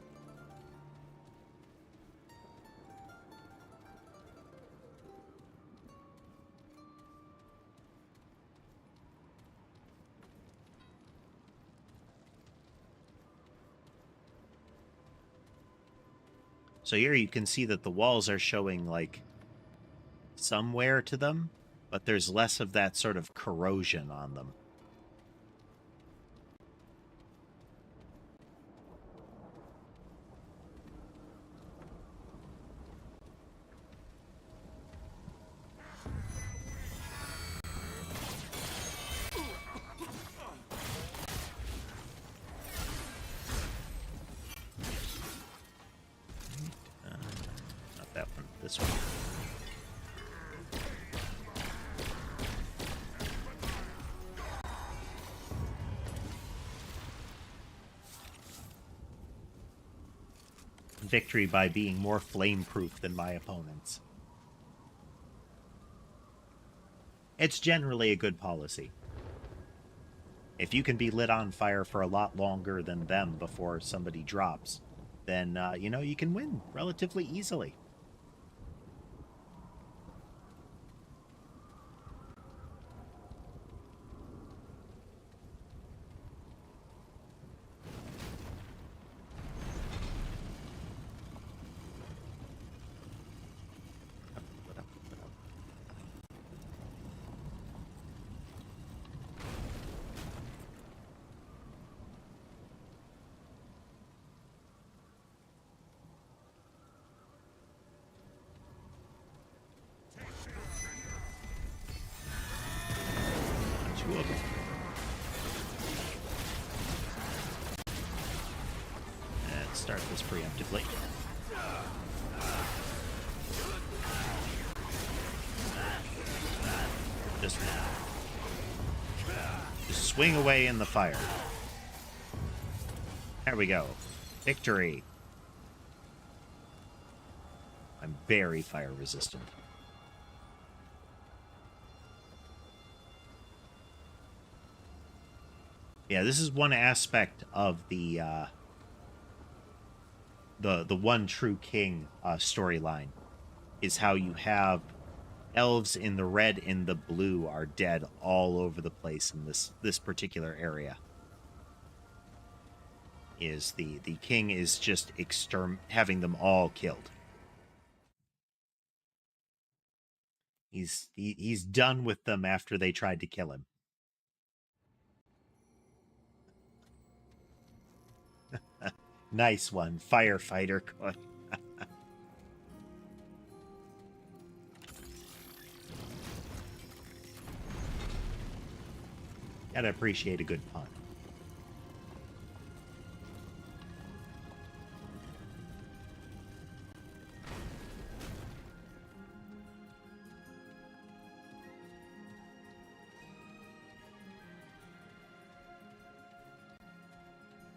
[SPEAKER 1] So here you can see that the walls are showing, like, some wear to them, but there's less of that sort of corrosion on them. Not that one, this one. Victory by being more flame-proof than my opponents. It's generally a good policy. If you can be lit on fire for a lot longer than them before somebody drops, then, you know, you can win relatively easily. Two of them. Let's start this preemptively. Just swing away in the fire. There we go. Victory. I'm very fire resistant. Yeah, this is one aspect of the One True King storyline, is how you have elves in the red and the blue are dead all over the place in this particular area. Is the king is just having them all killed. He's done with them after they tried to kill him. Nice one, firefighter. Gotta appreciate a good pun.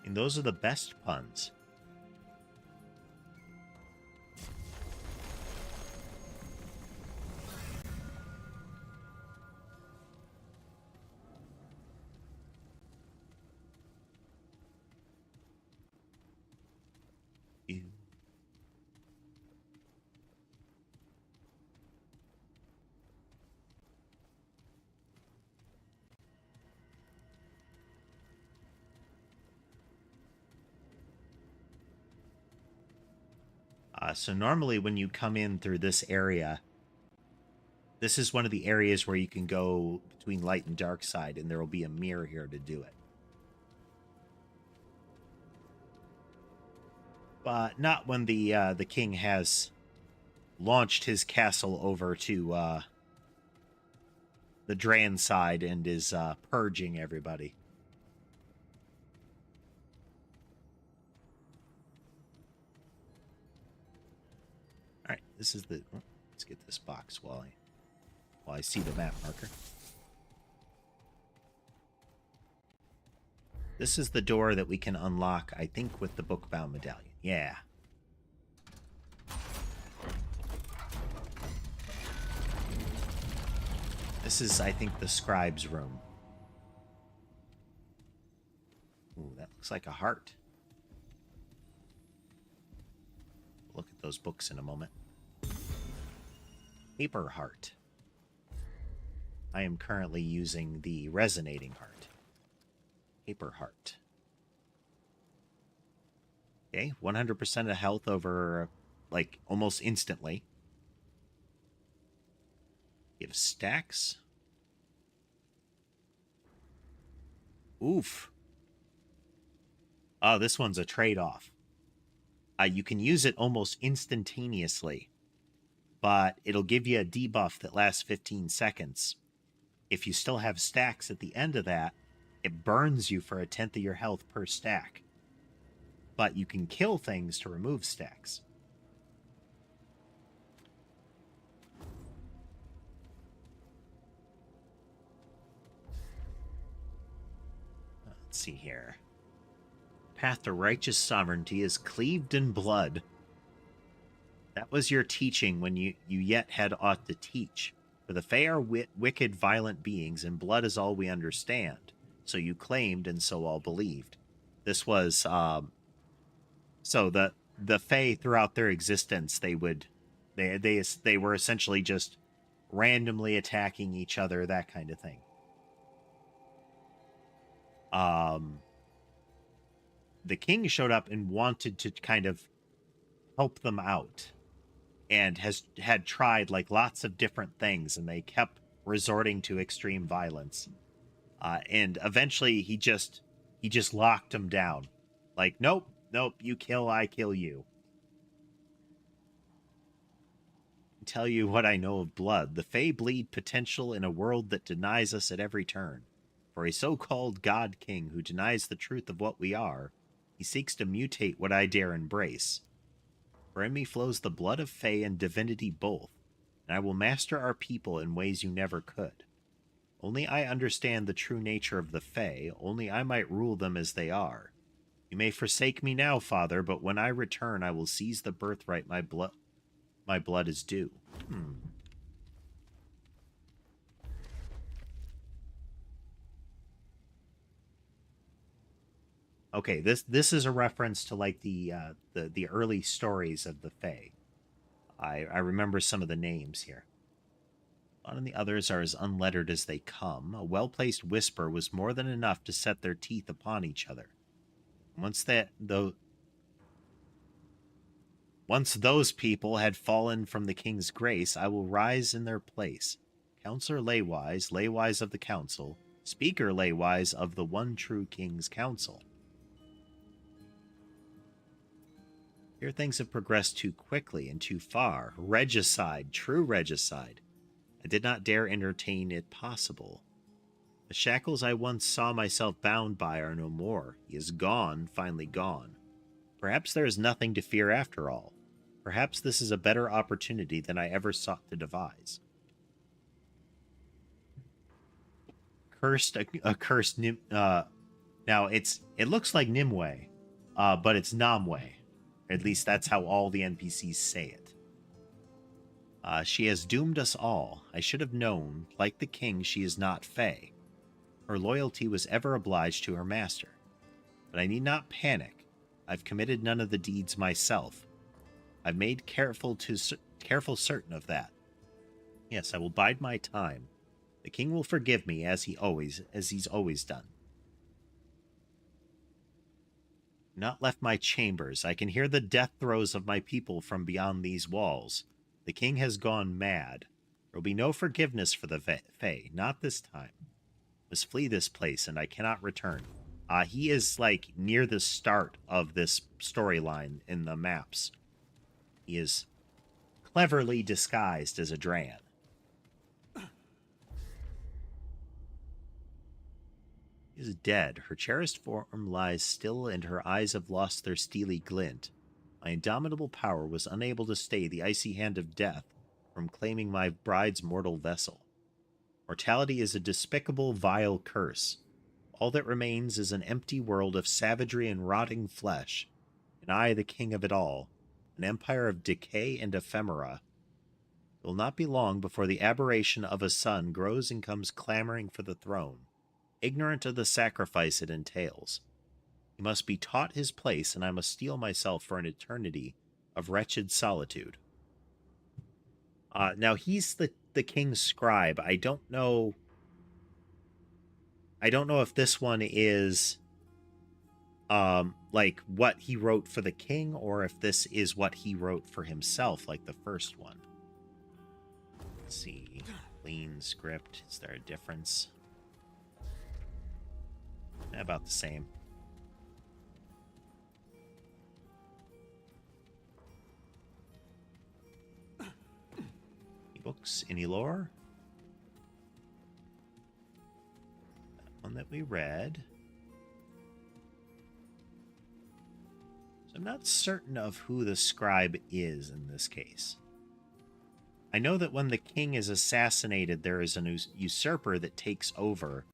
[SPEAKER 1] And those are the best puns. Ew. So normally when you come in through this area, this is one of the areas where you can go between light and dark side, and there will be a mirror here to do it. But not when the king has launched his castle over to the Dran side and is purging everybody. All right, this is the. Let's get this box while I see the map marker. This is the door that we can unlock, I think, with the bookbound medallion. Yeah. This is, I think, the scribe's room. Ooh, that looks like a heart. Look at those books in a moment. Paper heart. I am currently using the resonating heart. Paper heart. Okay, 100% of health over, like, almost instantly. Give stacks. Oof. Oh, this one's a trade-off. You can use it almost instantaneously, but it'll give you a debuff that lasts 15 seconds. If you still have stacks at the end of that, it burns you for 1/10 of your health per stack. But you can kill things to remove stacks. Let's see here. Path to righteous sovereignty is cleaved in blood. That was your teaching when you yet had aught to teach. For the Fae are wicked, violent beings, and blood is all we understand. So you claimed, and so all believed. This was, so the Fae throughout their existence, they were essentially just randomly attacking each other, that kind of thing. The king showed up and wanted to kind of help them out, and had tried like lots of different things, and they kept resorting to extreme violence. And eventually he just locked them down. Like, nope, you kill, I kill you. Tell you what I know of blood. The Fae bleed potential in a world that denies us at every turn. For a so-called God King who denies the truth of what we are, he seeks to mutate what I dare embrace. For in me flows the blood of Fae and divinity both, and I will master our people in ways you never could. Only I understand the true nature of the Fae, only I might rule them as they are. You may forsake me now, Father, but when I return I will seize the birthright my blood is due. Okay, this is a reference to like the early stories of the Fae. I remember some of the names here. One and the others are as unlettered as they come. A well-placed whisper was more than enough to set their teeth upon each other. Once those people had fallen from the king's grace, I will rise in their place. Counselor Laywise of the council, speaker Laywise of the one true king's council. Here things have progressed too quickly and too far. Regicide, true regicide. I did not dare entertain it possible. The shackles I once saw myself bound by are no more. He is gone, finally gone. Perhaps there is nothing to fear after all. Perhaps this is a better opportunity than I ever sought to devise. Cursed now it looks like Nimue, but it's Namwe. At least that's how all the NPCs say it. She has doomed us all. I should have known, like the king, she is not Fae. Her loyalty was ever obliged to her master. But I need not panic. I've committed none of the deeds myself. I've made careful certain of that. Yes, I will bide my time. The king will forgive me as he's always done. Not left my chambers. I can hear the death throes of my people from beyond these walls. The king has gone mad. There will be no forgiveness for the Fae, not this time. Must flee this place, and I cannot return. He is, like, near the start of this storyline in the maps. He is cleverly disguised as a Dran. She is dead. Her cherished form lies still, and her eyes have lost their steely glint. My indomitable power was unable to stay the icy hand of death from claiming my bride's mortal vessel. Mortality is a despicable, vile curse. All that remains is an empty world of savagery and rotting flesh, and I, the king of it all, an empire of decay and ephemera. It will not be long before the aberration of a son grows and comes clamoring for the throne, ignorant of the sacrifice it entails. He must be taught his place, and I must steel myself for an eternity of wretched solitude. Now, he's the king's scribe. I don't know if this one is like what he wrote for the king, or if this is what he wrote for himself, like the first one. Let's see. Clean script. Is there a difference? About the same. Any books? Any lore? That one that we read. So I'm not certain of who the scribe is in this case. I know that when the king is assassinated, there is an usurper that takes over.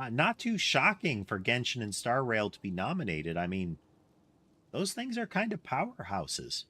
[SPEAKER 1] Not too shocking for Genshin and Star Rail to be nominated. I mean, those things are kind of powerhouses.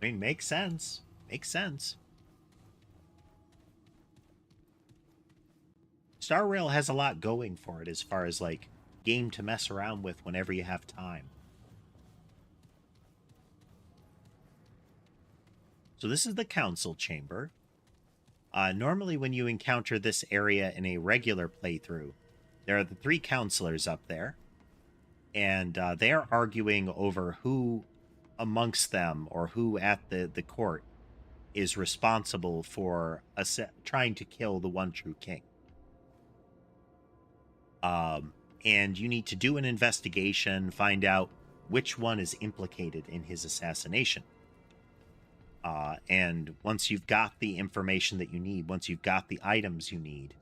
[SPEAKER 1] I mean, makes sense. Makes sense. Star Rail has a lot going for it as far as, like, game to mess around with whenever you have time. So this is the council chamber. Normally when you encounter this area in a regular playthrough, there are the 3 counselors up there, and they are arguing over who amongst them or who at the court is responsible for trying to kill the one true king. And you need to do an investigation, find out which one is implicated in his assassination. And once you've got the information that you need, once you've got the items you need,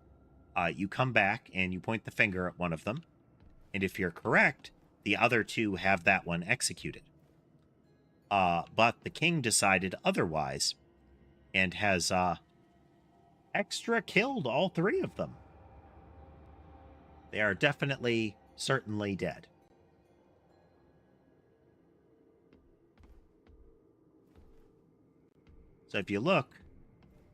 [SPEAKER 1] you come back and you point the finger at one of them. And if you're correct, the other 2 have that one executed. But the king decided otherwise and has extra killed all 3 of them. They are definitely, certainly dead. So if you look,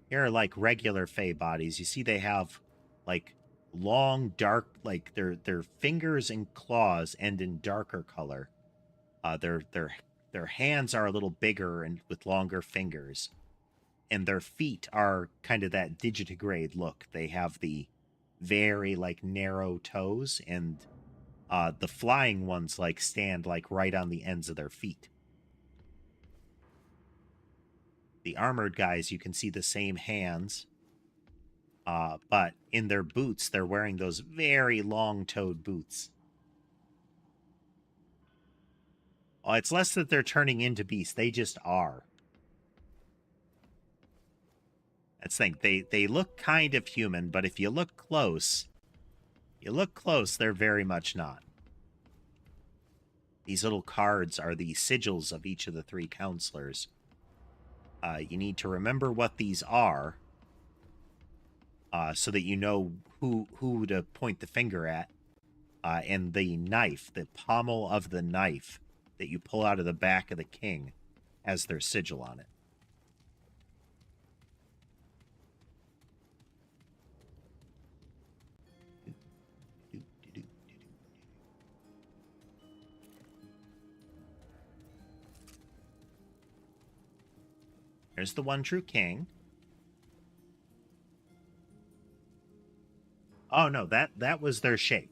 [SPEAKER 1] here are like regular Fey bodies. You see they have like long, dark, like their fingers and claws end in darker color. Their hands are a little bigger and with longer fingers. And their feet are kind of that digitigrade look. They have the very like narrow toes, and the flying ones like stand like right on the ends of their feet. The armored guys, you can see the same hands, but in their boots, they're wearing those very long-toed boots. Oh, it's less that they're turning into beasts; they just are. That's the thing. They look kind of human, but if you look close, they're very much not. These little cards are the sigils of each of the 3 counselors. You need to remember what these are, so that you know who to point the finger at. And the knife, the pommel of the knife that you pull out of the back of the king, has their sigil on it. There's the one true king. Oh no, that was their shape.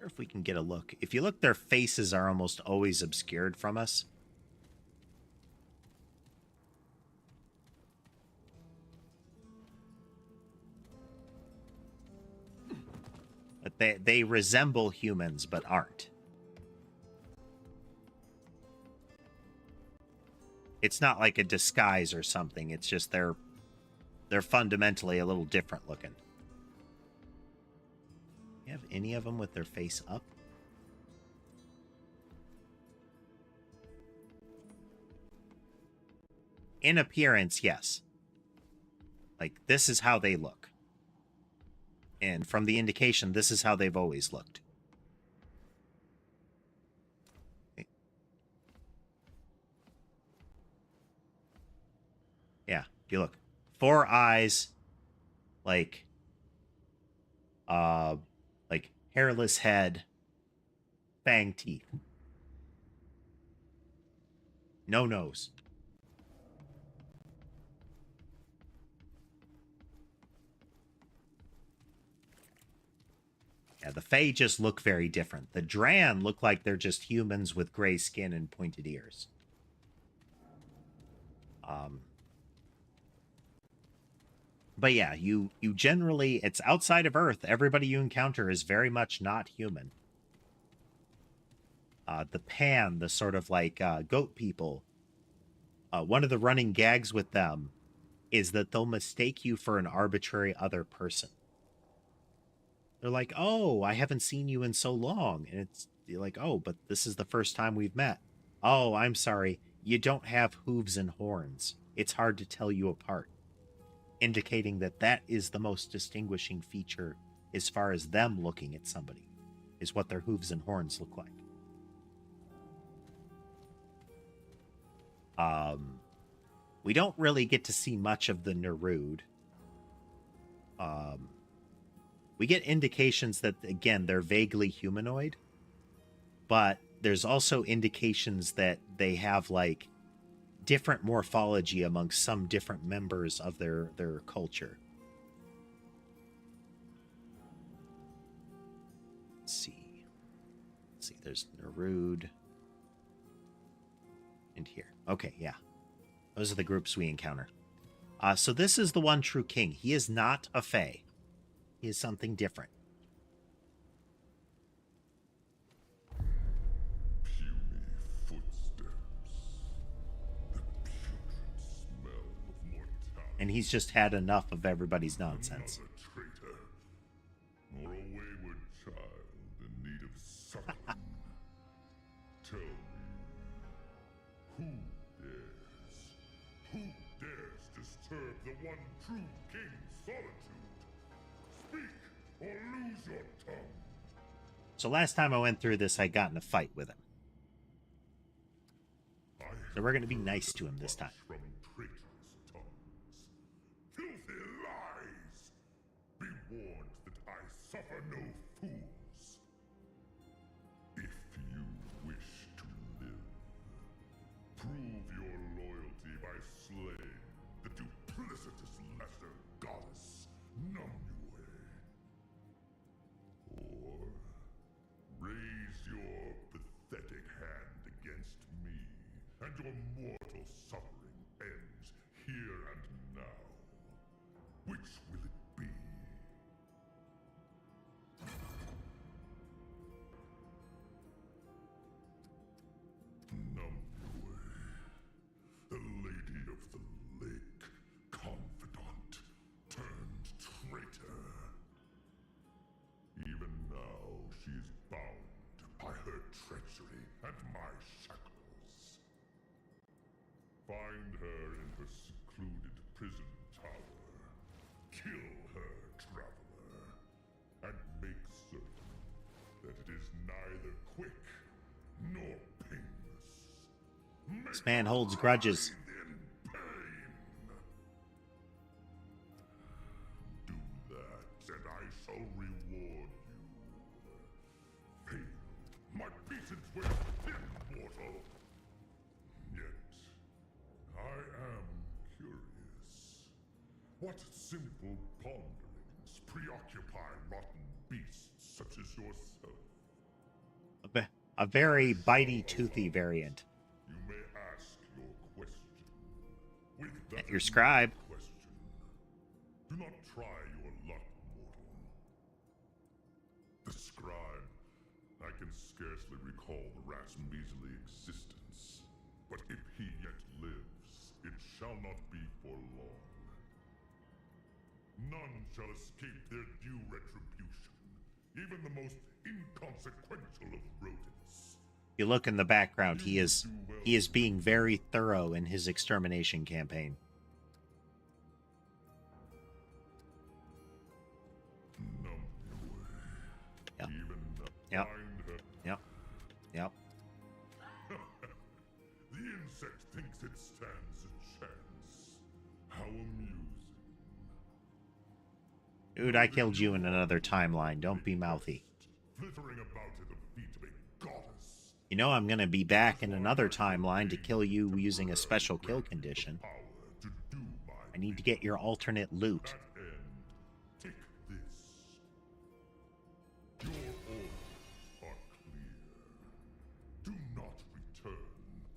[SPEAKER 1] If we can get a look. If you look, their faces are almost always obscured from us. But they resemble humans, but aren't. It's not like a disguise or something. It's just they're fundamentally a little different looking. You have any of them with their face up? In appearance, yes. Like, this is how they look. And from the indication, this is how they've always looked. Yeah, if you look. 4 eyes, like hairless head, fang teeth. No nose. Yeah, the Fae just look very different. The Dran look like they're just humans with gray skin and pointed ears. But yeah, you generally, it's outside of Earth. Everybody you encounter is very much not human. The Pan, the sort of like goat people, one of the running gags with them is that they'll mistake you for an arbitrary other person. They're like, oh, I haven't seen you in so long. And you're like, oh, but this is the first time we've met. Oh, I'm sorry. You don't have hooves and horns. It's hard to tell you apart. Indicating that that is the most distinguishing feature as far as them looking at somebody, is what their hooves and horns look like. We don't really get to see much of the Nerude. We get indications that, again, they're vaguely humanoid, but there's also indications that they have, like, different morphology amongst some different members of their culture. Let's see. There's Nerude. And here. Okay, yeah. Those are the groups we encounter. So this is the one true king. He is not a fae. He is something different.
[SPEAKER 3] Puny footsteps. The putrid smell of mortality.
[SPEAKER 1] And he's just had enough of everybody's nonsense.
[SPEAKER 3] Another traitor. Or a wayward child in need of suckling. Tell me, who dares disturb the one true king's solitude? Speak, or lose your tongue.
[SPEAKER 1] So last time I went through this, I got in a fight with him. So we're going to be nice to him this time.
[SPEAKER 3] From traitorous tongues. Filthy lies! Be warned that I suffer no fools. If you wish to live, prove your loyalty by slaying the duplicitous lesser goddess, Numnue. Or raise your pathetic hand against me, and your mortal suffering ends here and now. Which will it be? Numnue, the Lady of the Lake, confidant turned traitor. Even now she is bound by her treachery and my shackles. Find her in her secluded prison tower. Kill her, traveler, and make certain that it is neither quick nor painless.
[SPEAKER 1] This man holds grudges.
[SPEAKER 3] In pain. Do that, and I shall reward you. Fail, my beaten twin, immortal. Yet, I am curious. What simple ponderings preoccupy rotten beasts such as yourself?
[SPEAKER 1] A very bitey, toothy variant.
[SPEAKER 3] You may ask your question. With that
[SPEAKER 1] Your scribe.
[SPEAKER 3] question, do not try your luck, mortal. The scribe, I can scarcely recall the rat's measly existence. But if he yet lives, it shall not be for long. None shall escape their due retribution, even the most inconsequential of rodents.
[SPEAKER 1] You look in the background, he is being very thorough in his extermination campaign. Yep. Yep. Yep. Yep.
[SPEAKER 3] The insect thinks it stands a chance. How amusing.
[SPEAKER 1] Dude, I killed you in another timeline. Don't be mouthy.
[SPEAKER 3] Flittering about at the feet of a goddess.
[SPEAKER 1] You know I'm gonna be back in another timeline to kill you using a special kill condition.
[SPEAKER 3] Power to do my
[SPEAKER 1] I need to get your alternate loot.
[SPEAKER 3] that end. Take this. Your orders are clear. Do not return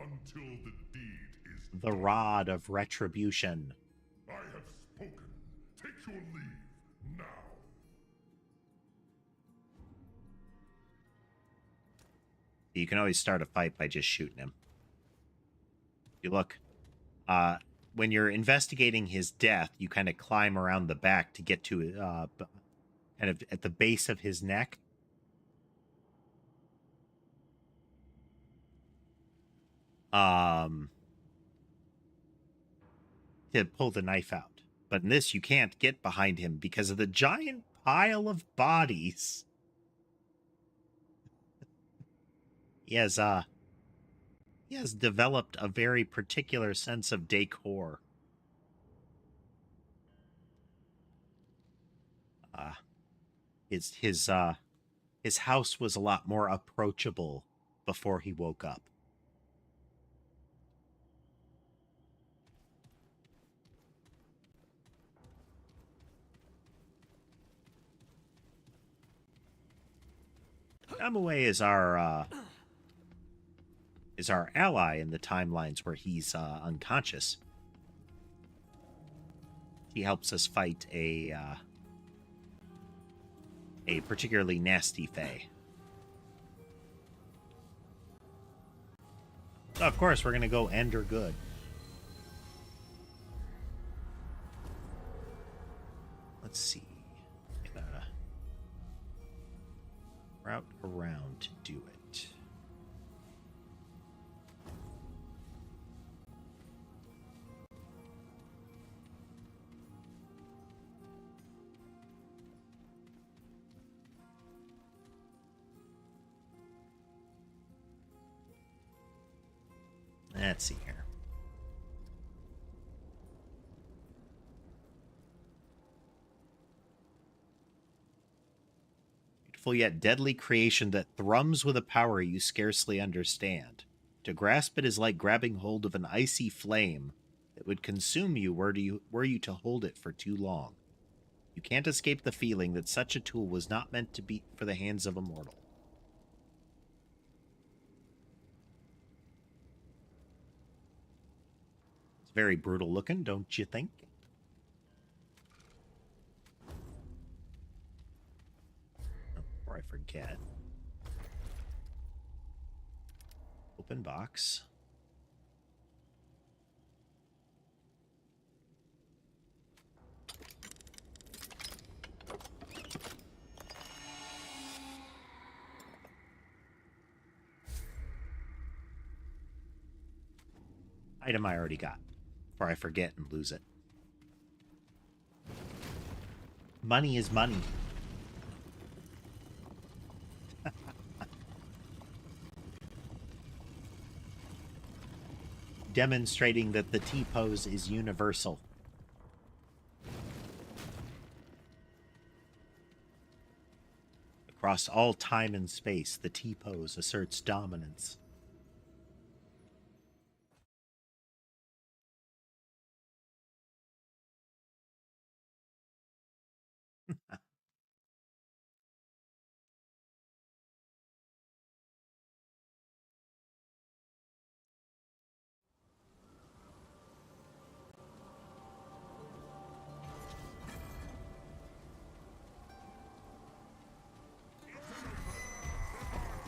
[SPEAKER 3] until the deed is
[SPEAKER 1] The Rod of Retribution.
[SPEAKER 3] I have spoken. Take your leave now.
[SPEAKER 1] You can always start a fight by just shooting him. You look, when you're investigating his death, you kind of climb around the back to get to kind of at the base of his neck. To pull the knife out. But in this, you can't get behind him because of the giant pile of bodies. He He has developed a very particular sense of decor. His his house was a lot more approachable before he woke up. Amaway is our ally in the timelines where he's unconscious. He helps us fight a particularly nasty fae. So of course we're gonna go Ender good. Let's see. Route around to do it. Let's see here. Beautiful yet deadly creation that thrums with a power you scarcely understand. To grasp it is like grabbing hold of an icy flame that would consume you were you to hold it for too long. You can't escape the feeling that such a tool was not meant to be for the hands of a mortal. It's very brutal looking, don't you think? Before I forget. Open box. Item I already got, before I forget and lose it. Money is money. Demonstrating that the T-pose is universal. Across all time and space, the T-pose asserts dominance.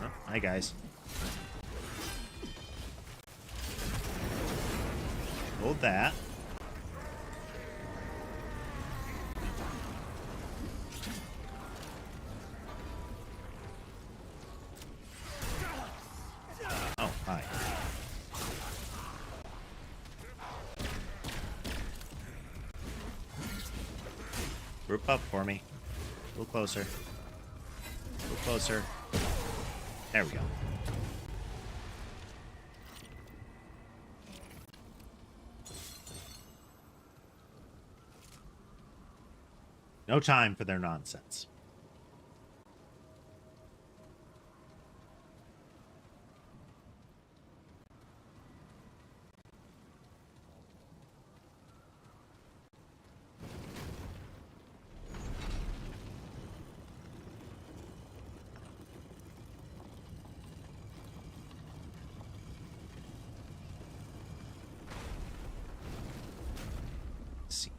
[SPEAKER 1] Oh, hi, guys. Hold that. Oh, hi. Group up for me. A little closer. A little closer. There we go. No time for their nonsense. Let's see.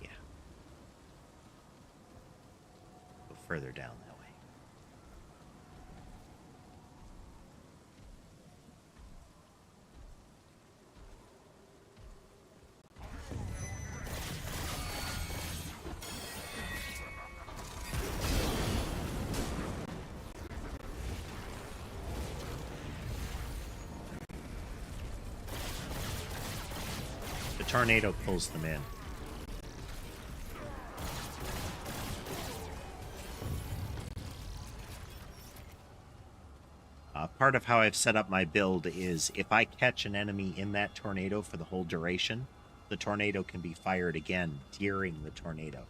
[SPEAKER 1] Yeah. Go further down that way. The tornado pulls them in. part of how I've set up my build is if I catch an enemy in that tornado for the whole duration, the tornado can be fired again during the tornado.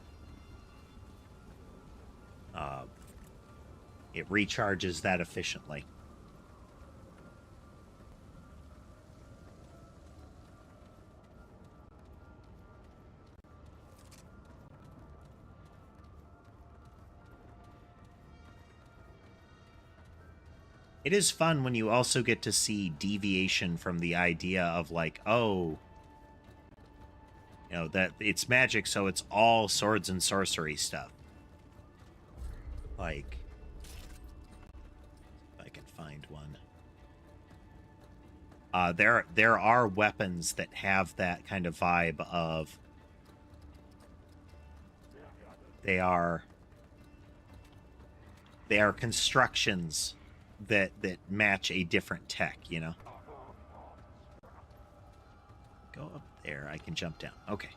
[SPEAKER 1] It recharges that efficiently. It is fun when you also get to see deviation from the idea of like, oh, you know, that it's magic, so it's all swords and sorcery stuff. Like, if I can find one. There are weapons that have that kind of vibe of they are constructions that match a different tech, you know. Go up there, I can jump down. Okay.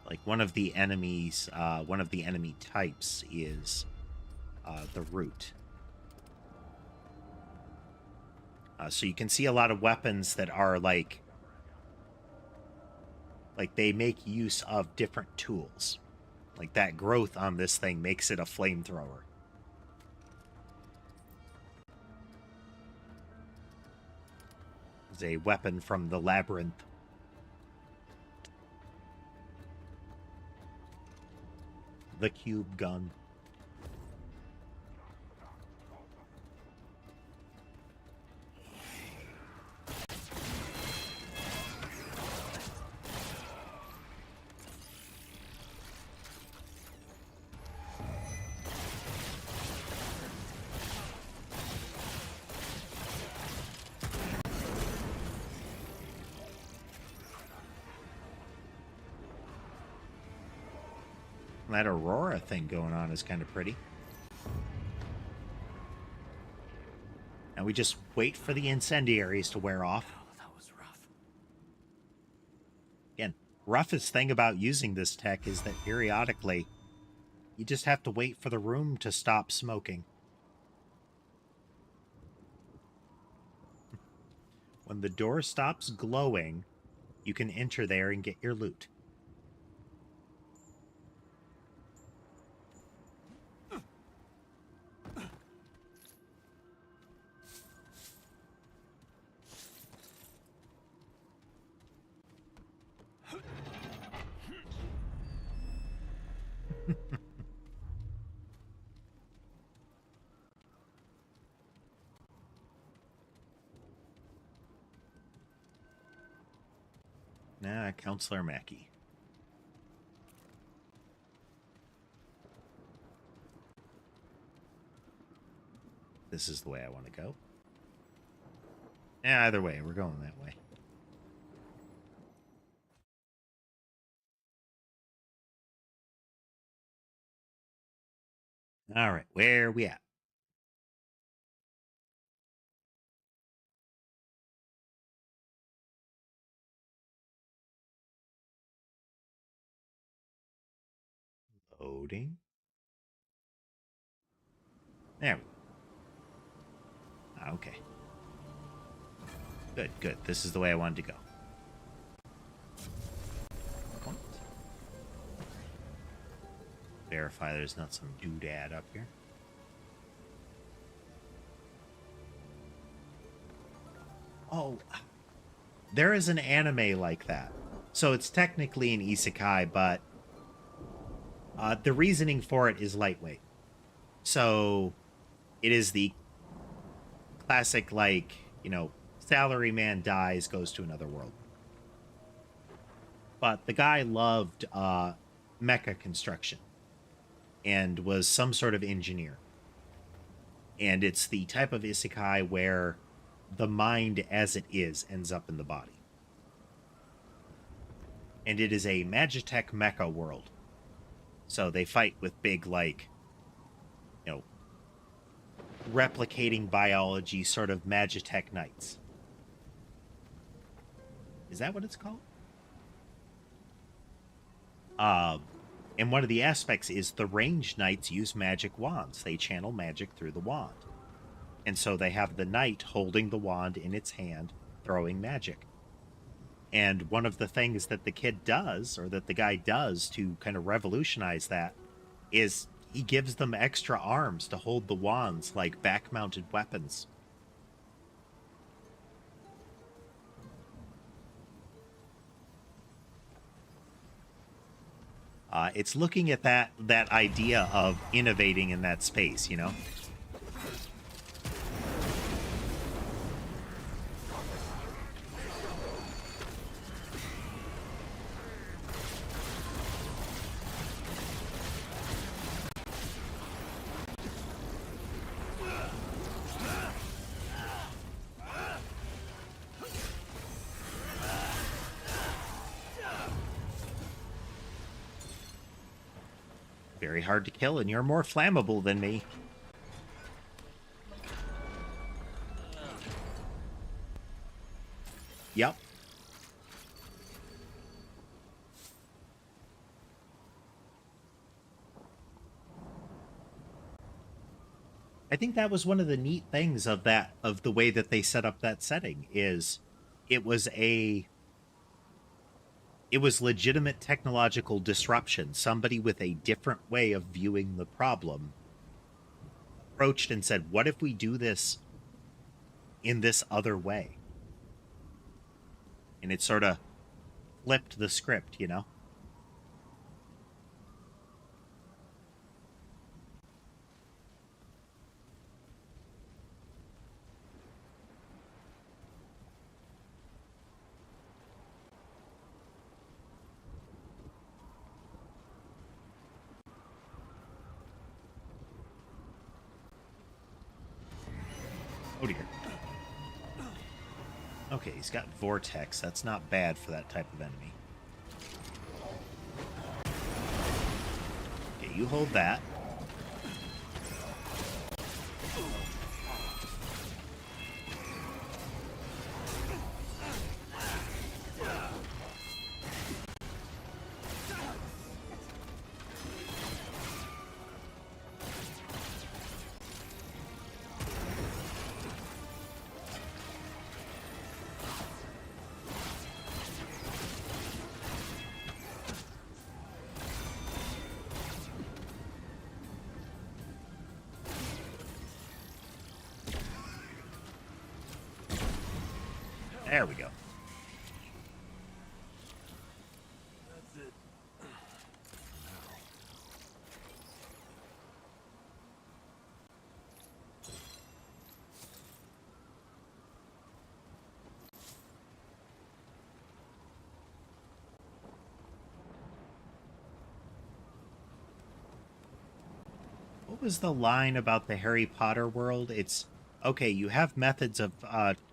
[SPEAKER 1] Like one of the enemies, one of the enemy types is the root. So you can see a lot of weapons that are like they make use of different tools. Like that growth on this thing makes it a flamethrower. It's a weapon from the labyrinth. The cube gun. That Aurora thing going on is kind of pretty. And we just wait for the incendiaries to wear off.
[SPEAKER 2] Oh, that was rough.
[SPEAKER 1] Again, roughest thing about using this tech is that periodically you just have to wait for the room to stop smoking. When the door stops glowing, you can enter there and get your loot. Nah, Counselor Mackey. This is the way I want to go. Yeah, either way, we're going that way. All right, where are we at? Loading. There we go. Okay. Good, good. This is the way I wanted to go. Point. Verify there's not some doodad up here. Oh, there is an anime like that. So it's technically an isekai, but the reasoning for it is lightweight. So it is the classic, like, you know, salaryman dies, goes to another world. But the guy loved mecha construction and was some sort of engineer. And it's the type of isekai where the mind as it is ends up in the body. And it is a Magitech mecha world. So they fight with big, like, you know, replicating biology sort of Magitech knights. Is that what it's called? And one of the aspects is the ranged knights use magic wands. They channel magic through the wand. And so they have the knight holding the wand in its hand, throwing magic. And one of the things that the kid does, or that the guy does to kind of revolutionize that, is he gives them extra arms to hold the wands like back-mounted weapons. It's looking at that idea of innovating in that space, you know? Very hard to kill, and you're more flammable than me. Yep. I think that was one of the neat things of the way that they set up that setting is it was legitimate technological disruption. Somebody with a different way of viewing the problem approached and said, what if we do this in this other way? And it sort of flipped the script, you know? Oh dear. Okay, he's got Vortex. That's not bad for that type of enemy. Okay, you hold that. There we go.
[SPEAKER 2] That's it.
[SPEAKER 1] What was the line about the Harry Potter world? It's, okay, you have methods of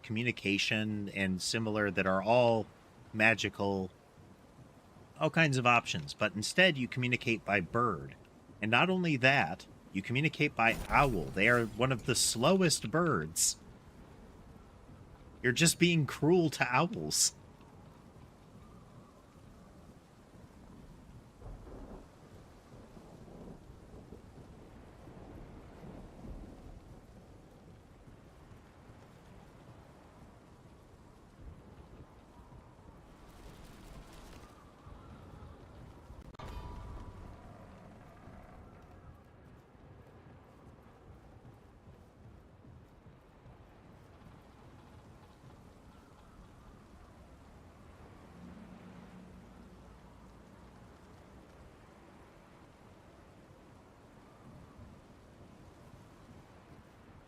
[SPEAKER 1] communication and similar that are all magical, all kinds of options, but instead you communicate by bird. And not only that, you communicate by owl. They are one of the slowest birds. You're just being cruel to owls.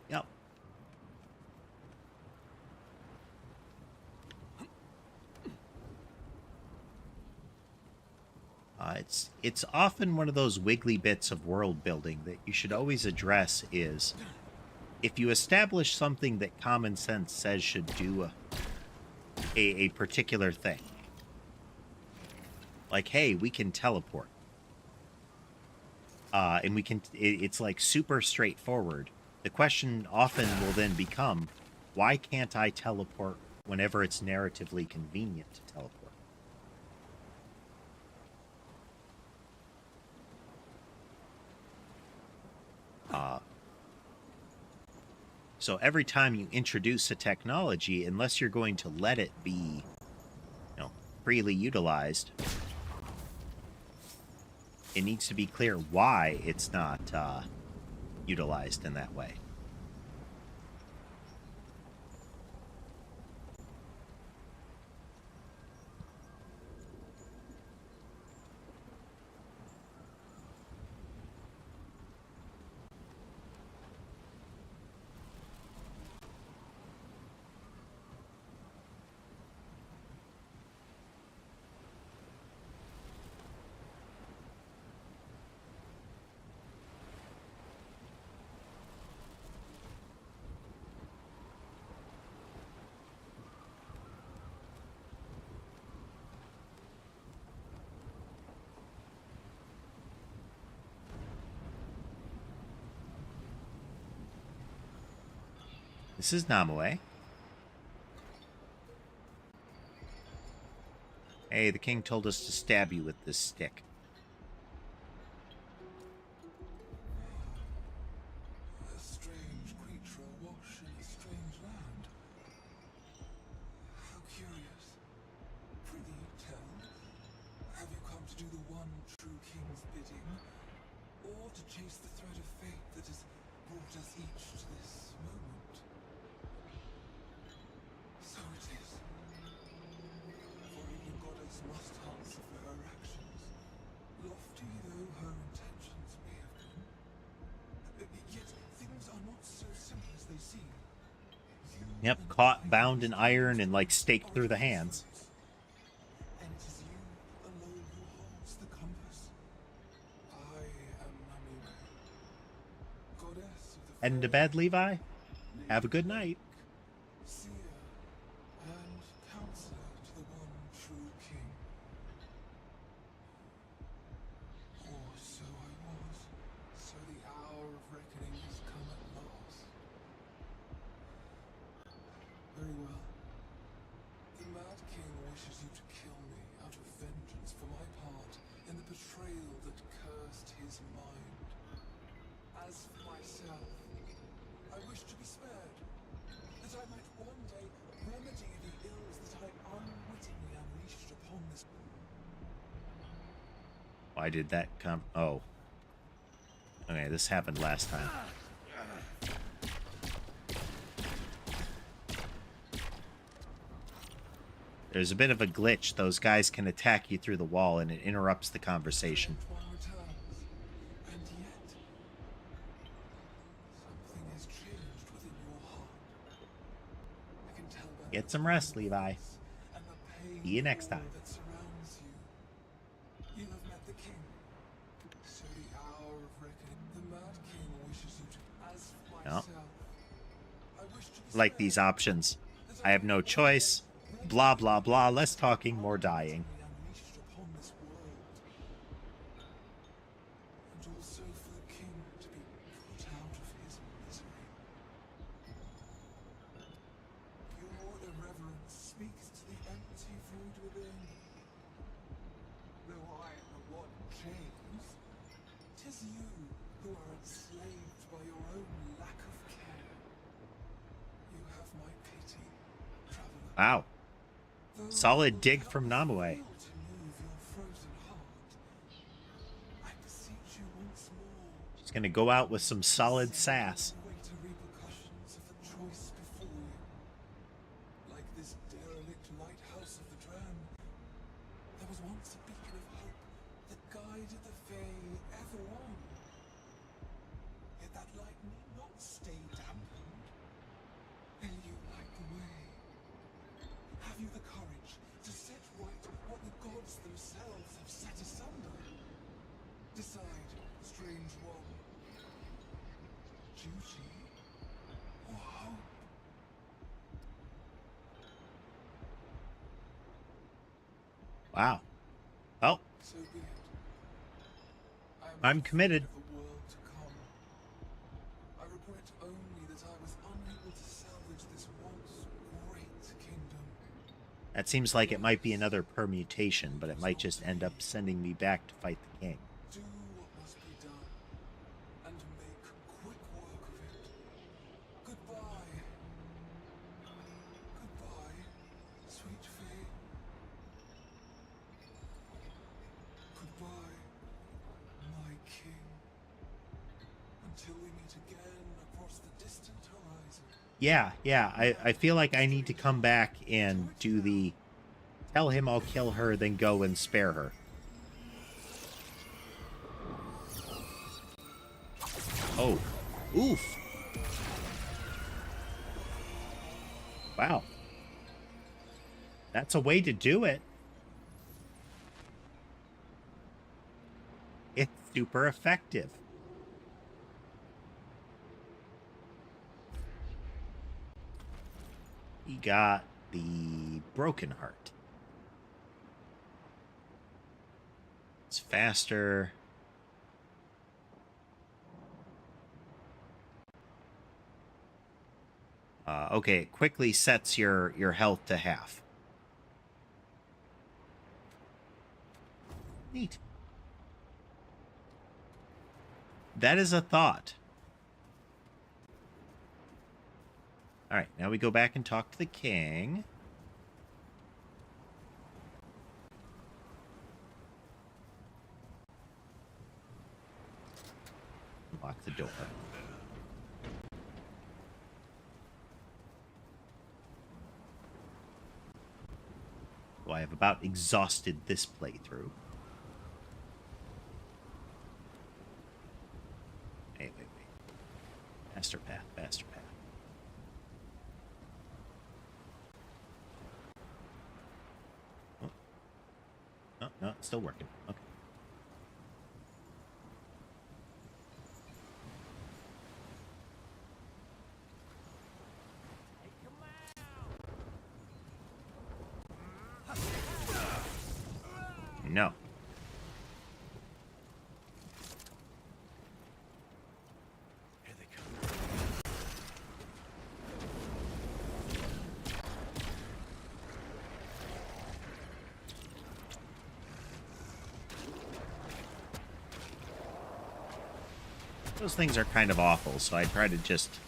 [SPEAKER 1] Yep. It's often one of those wiggly bits of world building that you should always address is if you establish something that common sense says should do a particular thing. Like, hey, we can teleport. And we can, it's like super straightforward. The question often will then become, why can't I teleport whenever it's narratively convenient to teleport? So every time you introduce a technology, unless you're going to let it be, freely utilized, it needs to be clear why it's not utilized in that way. This is Namue. Hey, the king told us to stab you with this stick.
[SPEAKER 2] A strange creature awash in a strange land. How curious. Prithee, tell, have you come to do the one true king's bidding, or to chase the thread of fate that has brought us each to this moment? So it is. For even goddess must answer for her actions, lofty though her intentions may have been. Yet things are not so simple as they seem.
[SPEAKER 1] Yep, caught, bound in iron, and like staked through the hands.
[SPEAKER 2] And it is you alone who holds the compass. I am Namue, goddess of the
[SPEAKER 1] Heading to bed, Levi? Have a good night.
[SPEAKER 2] seer and counselor to the one true king. Or so I was. So the hour of reckoning has come at last. Very well. The Mad King wishes you to kill me out of vengeance for my part in the betrayal that cursed his mind. As for myself, I wish to be spared, that I might one day remedy the ills that I unwittingly unleashed upon this.
[SPEAKER 1] Why did that come? Oh. Okay, this happened last time. There's a bit of a glitch. Those guys can attack you through the wall, and it interrupts the conversation.
[SPEAKER 2] One returns, and yet something has changed within your heart. I can tell by
[SPEAKER 1] Get
[SPEAKER 2] the
[SPEAKER 1] some rest, Levi.
[SPEAKER 2] and the pain
[SPEAKER 1] See you next time.
[SPEAKER 2] that surrounds you. You have met the king. So the hour of reckoning, the Mad King wishes you to. As for
[SPEAKER 1] Yep.
[SPEAKER 2] myself, I wish to be
[SPEAKER 1] Like these options. I have no choice. Blah, blah, blah. Less talking, more dying.
[SPEAKER 2] unleashed upon this world. And also for the king to be put out of his misery. Your irreverence speaks to the empty void within. Though I am the one in chains, 'tis you who are enslaved by your own lack of care. You have my pity, traveler.
[SPEAKER 1] Wow.
[SPEAKER 2] Though
[SPEAKER 1] Solid dig
[SPEAKER 2] how
[SPEAKER 1] from Namue.
[SPEAKER 2] fail to move your frozen heart, I beseech you once more.
[SPEAKER 1] She's gonna go out with some solid sass.
[SPEAKER 2] Greater repercussions of the choice before you. Like this derelict lighthouse of the Dram, there was once a beacon of hope that guided the Fae ever on. Yet that light need not stay dampened. Will you light the way? Have you the courage to set right what the gods themselves have set asunder? Decide, strange one. Duty or hope?
[SPEAKER 1] Wow. Well,
[SPEAKER 2] So be it.
[SPEAKER 1] I'm committed.
[SPEAKER 2] Of the world to come. I regret only that I was unable to salvage this once great kingdom.
[SPEAKER 1] That seems like it might be another permutation, but it might just end up sending me back to fight the king.
[SPEAKER 2] Do what must be done, and make quick work of it. Goodbye, it again across the distant horizon.
[SPEAKER 1] Yeah. I feel like I need to come back and do the tell him I'll kill her, then go and spare her. Oh. Oof. Wow. That's a way to do it. It's super effective. He got the broken heart. It's faster. Okay, it quickly sets your health to half. Neat. That is a thought. All right, now we go back and talk to the king. Lock the door. So I have about exhausted this playthrough. Wait. Faster path. Oh. No, it's still working. Okay. No.
[SPEAKER 2] Here they come.
[SPEAKER 1] Those things are kind of awful, so I try to just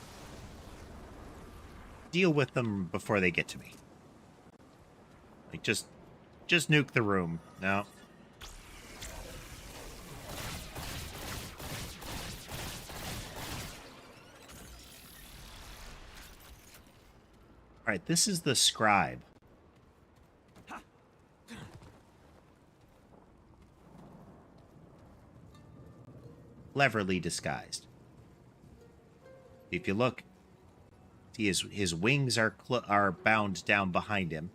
[SPEAKER 1] deal with them before they get to me. Like, just nuke the room. No. Alright, this is the scribe. Cleverly disguised. If you look, see his wings are bound down behind him.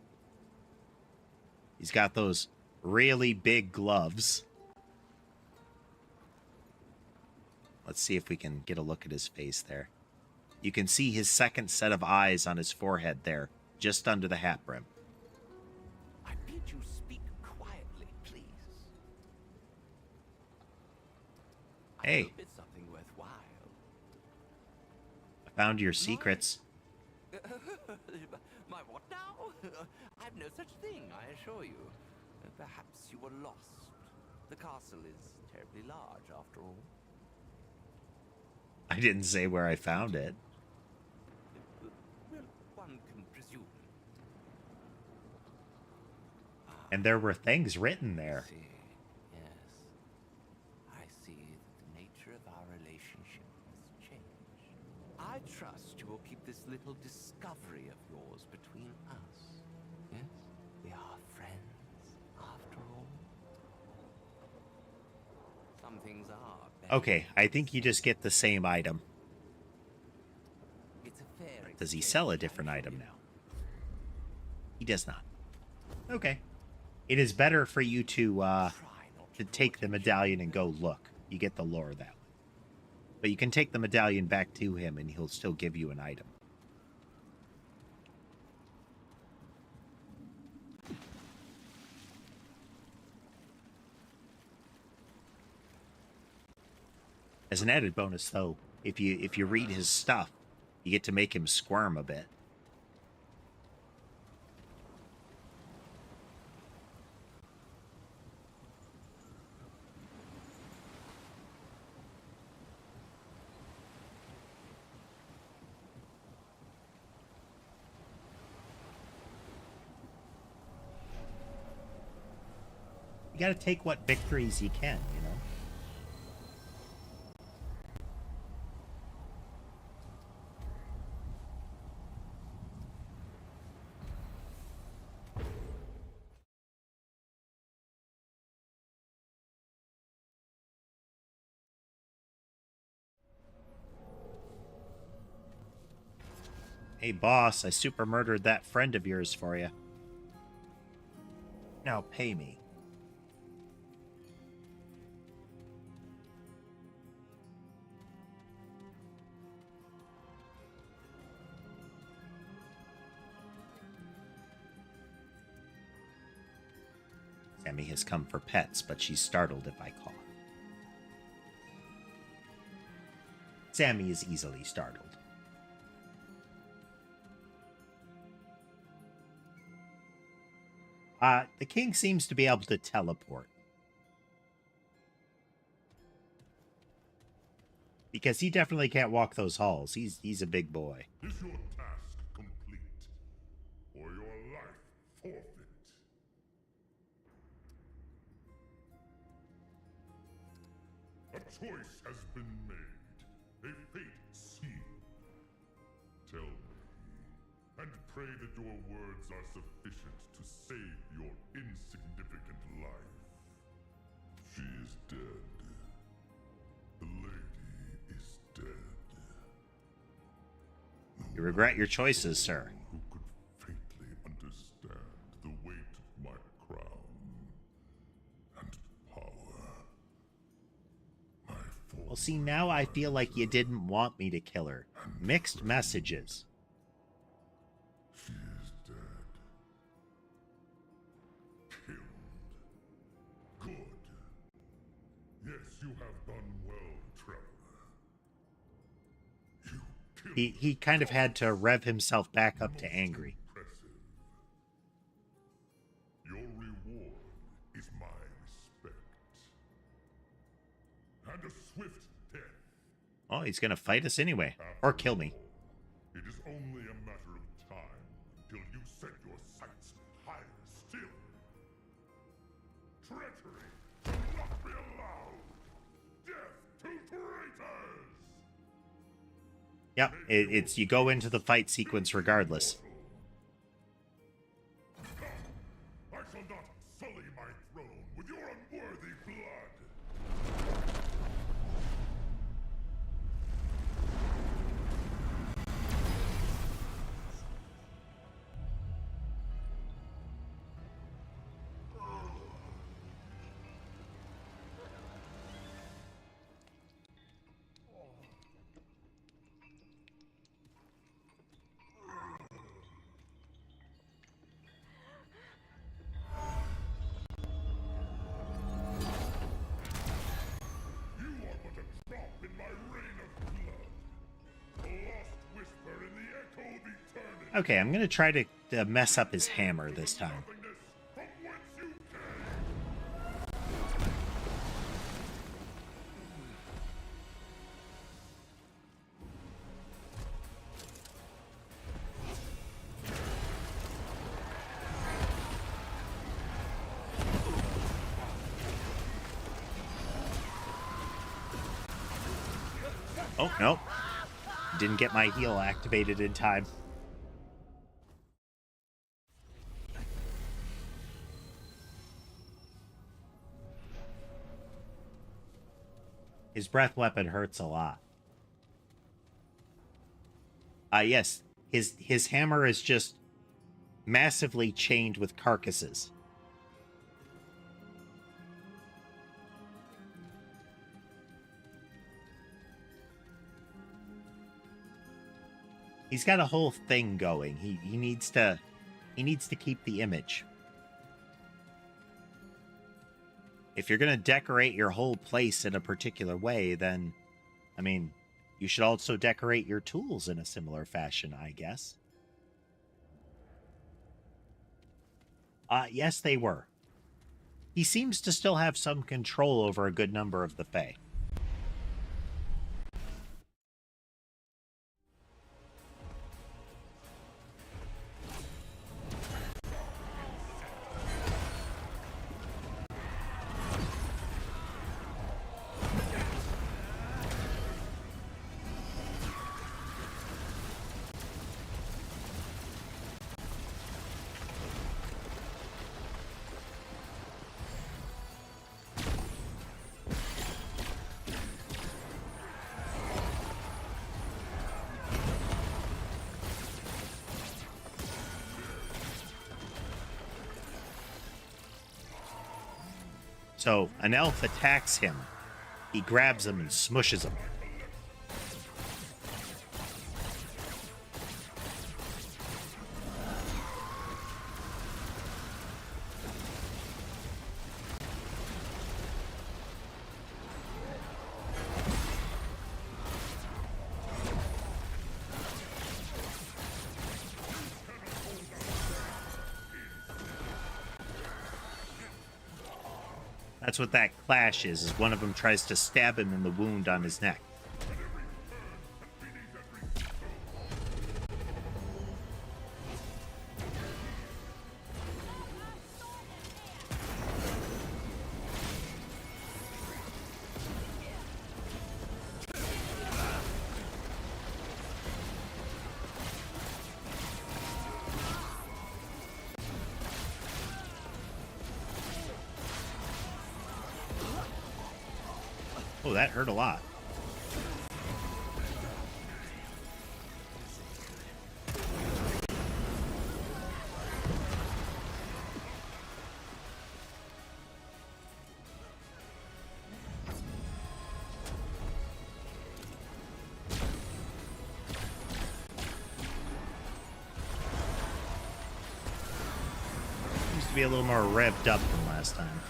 [SPEAKER 1] He's got those really big gloves. Let's see if we can get a look at his face there. You can see his second set of eyes on his forehead there, just under the hat brim.
[SPEAKER 4] I bid you speak quietly, please.
[SPEAKER 1] Hey.
[SPEAKER 4] I hope it's something worthwhile.
[SPEAKER 1] I found your secrets.
[SPEAKER 4] My what now? I've no such thing, I assure you. Perhaps you were lost. The castle is terribly large, after all.
[SPEAKER 1] I didn't say where I found it.
[SPEAKER 4] Well, one can presume.
[SPEAKER 1] And there were things written there.
[SPEAKER 4] I see. Yes. I see that the nature of our relationship has changed. I trust you will keep this little discovery of yours between us. Yes? We are friends, after all. Some things are better.
[SPEAKER 1] Okay, I think you just get the same item.
[SPEAKER 4] It's a fair
[SPEAKER 1] Does he sell a
[SPEAKER 4] exchange,
[SPEAKER 1] different
[SPEAKER 4] I
[SPEAKER 1] item
[SPEAKER 4] assure you.
[SPEAKER 1] now? He does not. Okay. It is better for you to
[SPEAKER 4] Try not
[SPEAKER 1] to
[SPEAKER 4] draw
[SPEAKER 1] take the
[SPEAKER 4] attention
[SPEAKER 1] medallion
[SPEAKER 4] to
[SPEAKER 1] and
[SPEAKER 4] it.
[SPEAKER 1] go look. You get the lore that way. But you can take the medallion back to him and he'll still give you an item. As an added bonus though, if you read his stuff, you get to make him squirm a bit. You got to take what victories you can, you know? Hey, boss, I super murdered that friend of yours for you. Now pay me. Sammy has come for pets, but she's startled if I cough. Sammy is easily startled. The king seems to be able to teleport. Because he definitely can't walk those halls. He's a big boy.
[SPEAKER 3] Is your task complete, or your life forfeit? A choice has been made, a fate sealed. Tell me, and pray that your words are sufficient to save your insignificant life. She is dead. The lady is dead.
[SPEAKER 1] You regret your choices, sir.
[SPEAKER 3] Who could faintly understand the weight of my crown and power. My
[SPEAKER 1] Well, see, now I feel like you didn't want me to kill her. Mixed messages.
[SPEAKER 3] She is dead. Killed. Good. Yes, you have done well, Trevor. You killed
[SPEAKER 1] He kind of had to rev himself back up to angry.
[SPEAKER 3] impressive. Your reward is my respect. And a swift death.
[SPEAKER 1] Oh, he's gonna fight us anyway. Or kill me.
[SPEAKER 3] It is only a matter of time until you set your sights higher still. Treachery will not be allowed. Death to traitors!
[SPEAKER 1] Yep, it's you go into the fight sequence regardless.
[SPEAKER 3] I shall not sully my throne with your unworthy blood. You are but a drop in my rain of blood. A lost whisper in the echo of eternity.
[SPEAKER 1] Okay, I'm gonna try to mess up his hammer this time.
[SPEAKER 3] Nothingness from whence you came.
[SPEAKER 1] Oh, no. Didn't get my heal activated in time. His breath weapon hurts a lot. Yes. His hammer is just massively chained with carcasses. He's got a whole thing going. He needs to keep the image. If you're going to decorate your whole place in a particular way, then I mean, you should also decorate your tools in a similar fashion, I guess. Yes, they were. He seems to still have some control over a good number of the Fae. So an elf attacks him. He grabs him and smushes him. That's what that clash is one of them tries to stab him in the wound on his neck. Oh, that hurt a lot. Used to be a little more revved up than last time.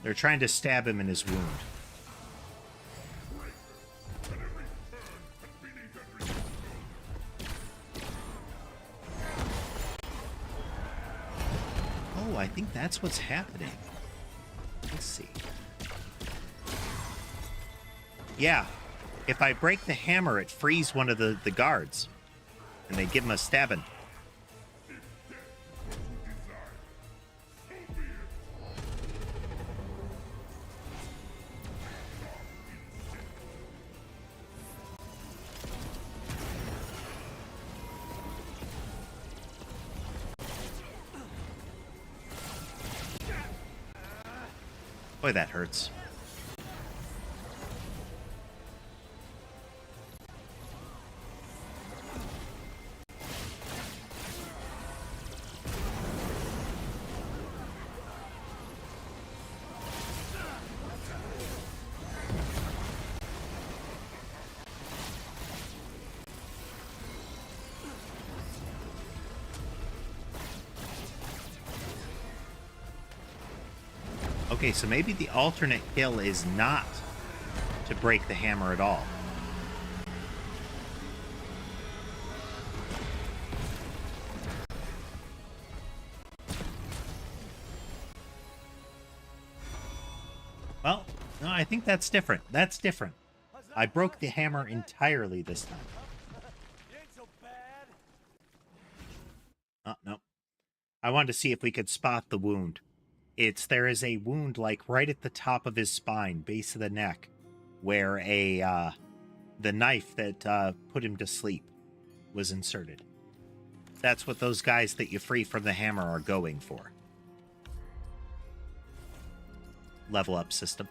[SPEAKER 1] They're trying to stab him in his wound. Oh, I think that's what's happening. Let's see. Yeah. If I break the hammer, it frees one of the guards. And they give him a stabbing. Boy, that hurts. Okay, so maybe the alternate kill is not to break the hammer at all. Well, no, I think that's different. That's different. I broke the hammer entirely this time. Oh, no. I wanted to see if we could spot the wound. There is a wound like right at the top of his spine, base of the neck, where the knife that put him to sleep was inserted. That's what those guys that you free from the hammer are going for. Level up system.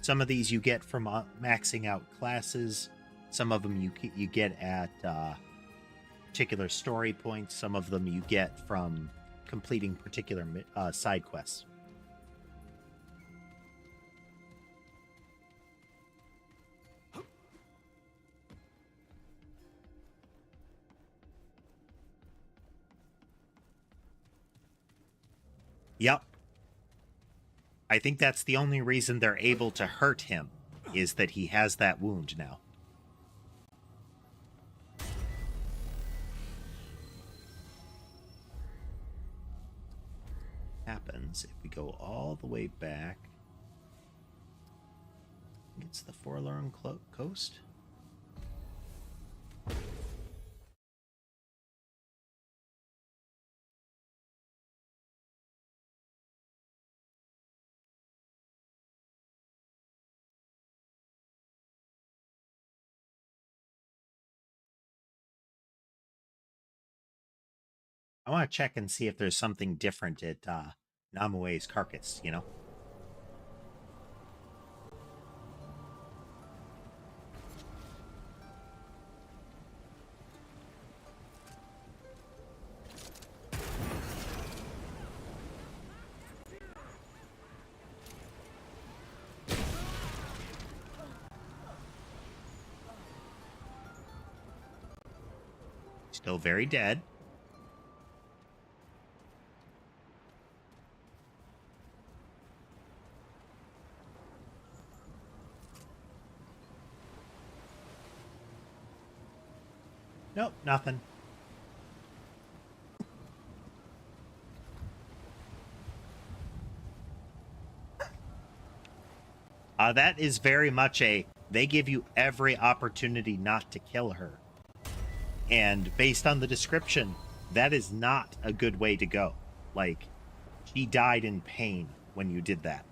[SPEAKER 1] Some of these you get from maxing out classes. Some of them you get at particular story points. Some of them you get from completing particular side quests. Yep. I think that's the only reason they're able to hurt him, is that he has that wound now. Happens if we go all the way back It's the Forlorn Coast. I want to check and see if there's something different at Namue's carcass, you know? Still very dead. Nope, nothing. That is very much they give you every opportunity not to kill her. And based on the description, that is not a good way to go. Like, she died in pain when you did that.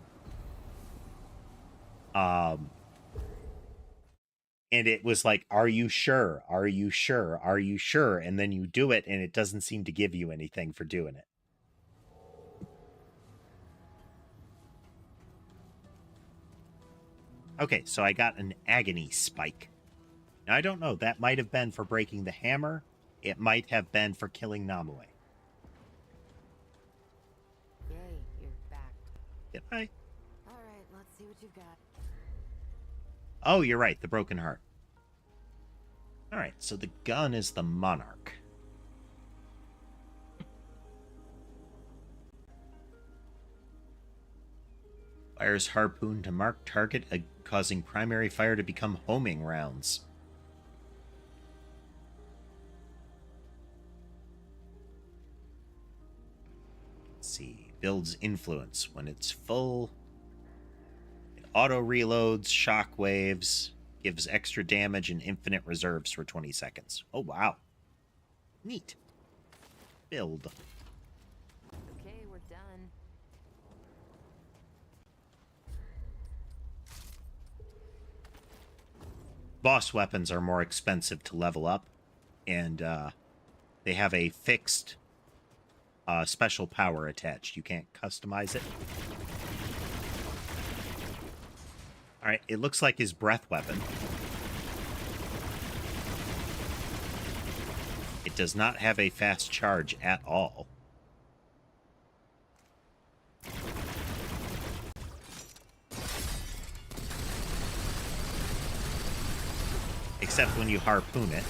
[SPEAKER 1] And it was like, are you sure? Are you sure? Are you sure? And then you do it, and it doesn't seem to give you anything for doing it. Okay, so I got an agony spike. Now, I don't know. That might have been for breaking the hammer. It might have been for killing Namue.
[SPEAKER 5] Yay, you're back.
[SPEAKER 1] Did I?
[SPEAKER 5] All right, let's see what you've got.
[SPEAKER 1] Oh, you're right. The broken heart. All right, so the gun is the Monarch. Fires harpoon to mark target, causing primary fire to become homing rounds. Let's see. Builds influence. When it's full, it auto reloads, shock waves, gives extra damage and infinite reserves for 20 seconds. Oh, wow. Neat. Build.
[SPEAKER 5] Okay, we're done.
[SPEAKER 1] Boss weapons are more expensive to level up, and they have a fixed special power attached. You can't customize it. All right, it looks like his breath weapon. It does not have a fast charge at all. Except when you harpoon it.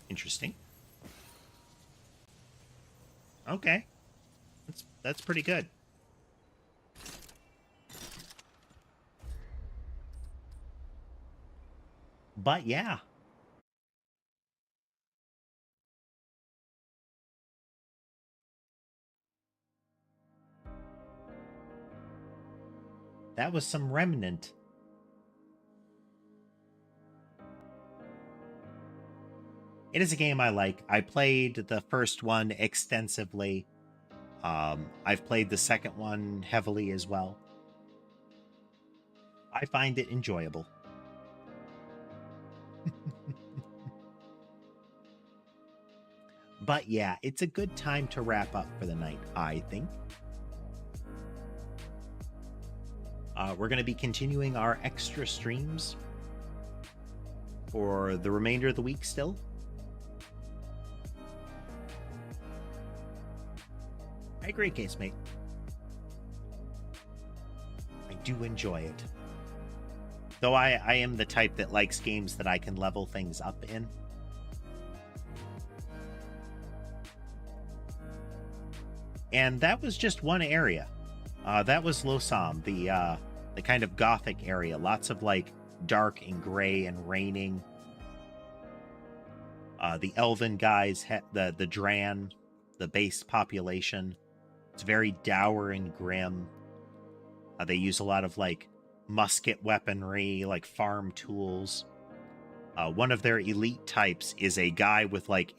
[SPEAKER 1] Interesting. Okay. That's pretty good. But yeah. That was some Remnant. It is a game I like. I played the first one extensively. I've played the second one heavily as well. I find it enjoyable. But yeah, it's a good time to wrap up for the night, I think. We're going to be continuing our extra streams for the remainder of the week still. I agree, Casemate. I do enjoy it. Though I am the type that likes games that I can level things up in. And that was just one area. That was Losam, the kind of gothic area. Lots of like dark and gray and raining. The elven guys, the Dran, the base population. It's very dour and grim. They use a lot of like musket weaponry, like farm tools. One of their elite types is a guy with like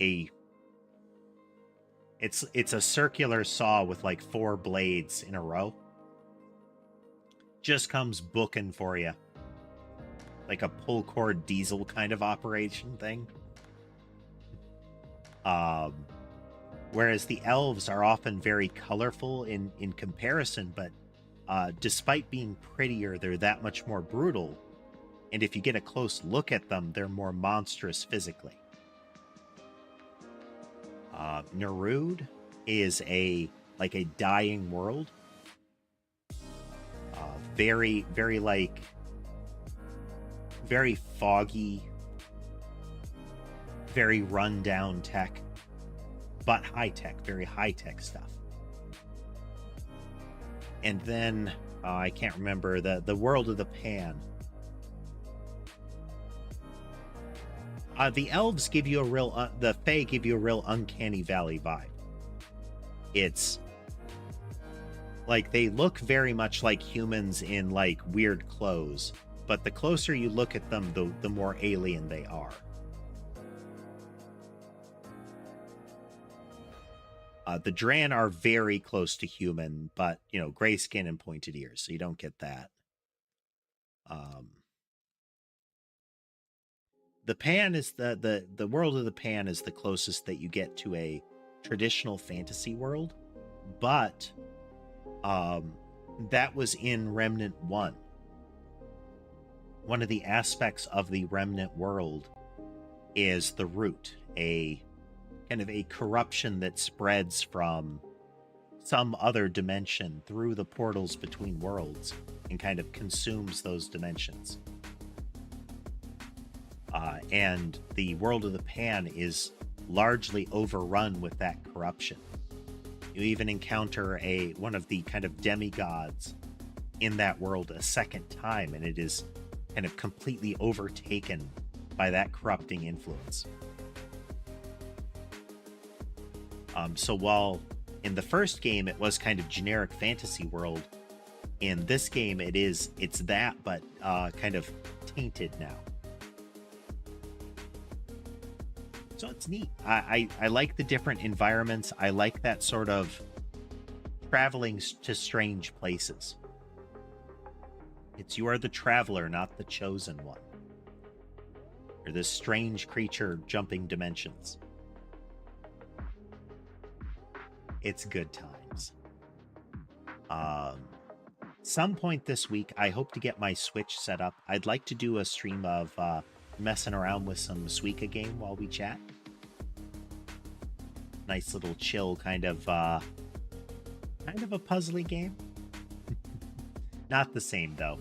[SPEAKER 1] it's a circular saw with like 4 blades in a row. Just comes booking for you. Like a pull cord diesel kind of operation thing. Whereas the elves are often very colorful in comparison, but despite being prettier, they're that much more brutal. And if you get a close look at them, they're more monstrous physically. Nerud is a dying world. Very foggy, very run-down tech, but high-tech, very high-tech stuff. And then, I can't remember, the world of the Pan. The elves give you a real, the Fae give you a real uncanny valley vibe. It's like they look very much like humans in like weird clothes, but the closer you look at them, the more alien they are. The Dran are very close to human, but you know, gray skin and pointed ears, so you don't get that. The Pan is the world of the Pan is the closest that you get to a traditional fantasy world, but that was in Remnant 1. One of the aspects of the Remnant world is the Root, a kind of a corruption that spreads from some other dimension through the portals between worlds and kind of consumes those dimensions. And the world of the Pan is largely overrun with that corruption. You even encounter one of the kind of demigods in that world a second time, and it is kind of completely overtaken by that corrupting influence. So while in the first game it was kind of generic fantasy world, in this game it's that, but kind of tainted now. So it's neat. I like the different environments. I like that sort of traveling to strange places. It's you are the traveler, not the chosen one. You're this strange creature jumping dimensions. It's good times. Some point this week, I hope to get my Switch set up. I'd like to do a stream of messing around with some Suika game while we chat. Nice little chill kind of a puzzly game. Not the same though.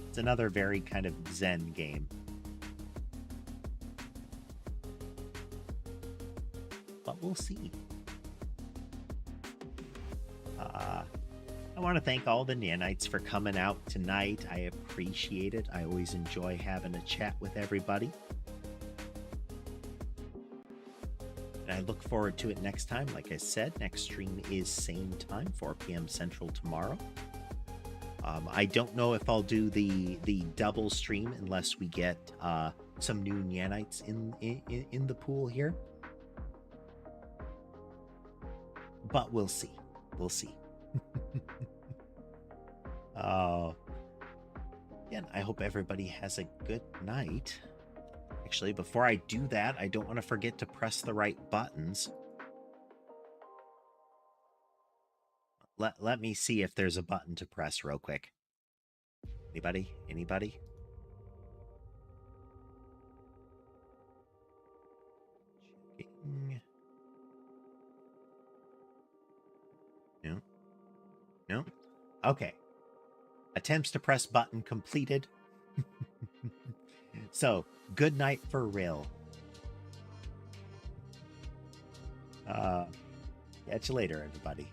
[SPEAKER 1] It's another very kind of zen game. But we'll see. I want to thank all the nanites for coming out tonight. I appreciate it. I always enjoy having a chat with everybody. And I look forward to it next time. Like I said, next stream is same time, 4 p.m. Central tomorrow. I don't know if I'll do the double stream unless we get some new nanites in the pool here. But we'll see. We'll see. Again, I hope everybody has a good night. Actually, before I do that, I don't want to forget to press the right buttons. Let me see if there's a button to press real quick. Anybody? Anybody? Checking. No? No? Okay. Attempts to press button completed. So, good night for real. Catch you later, everybody.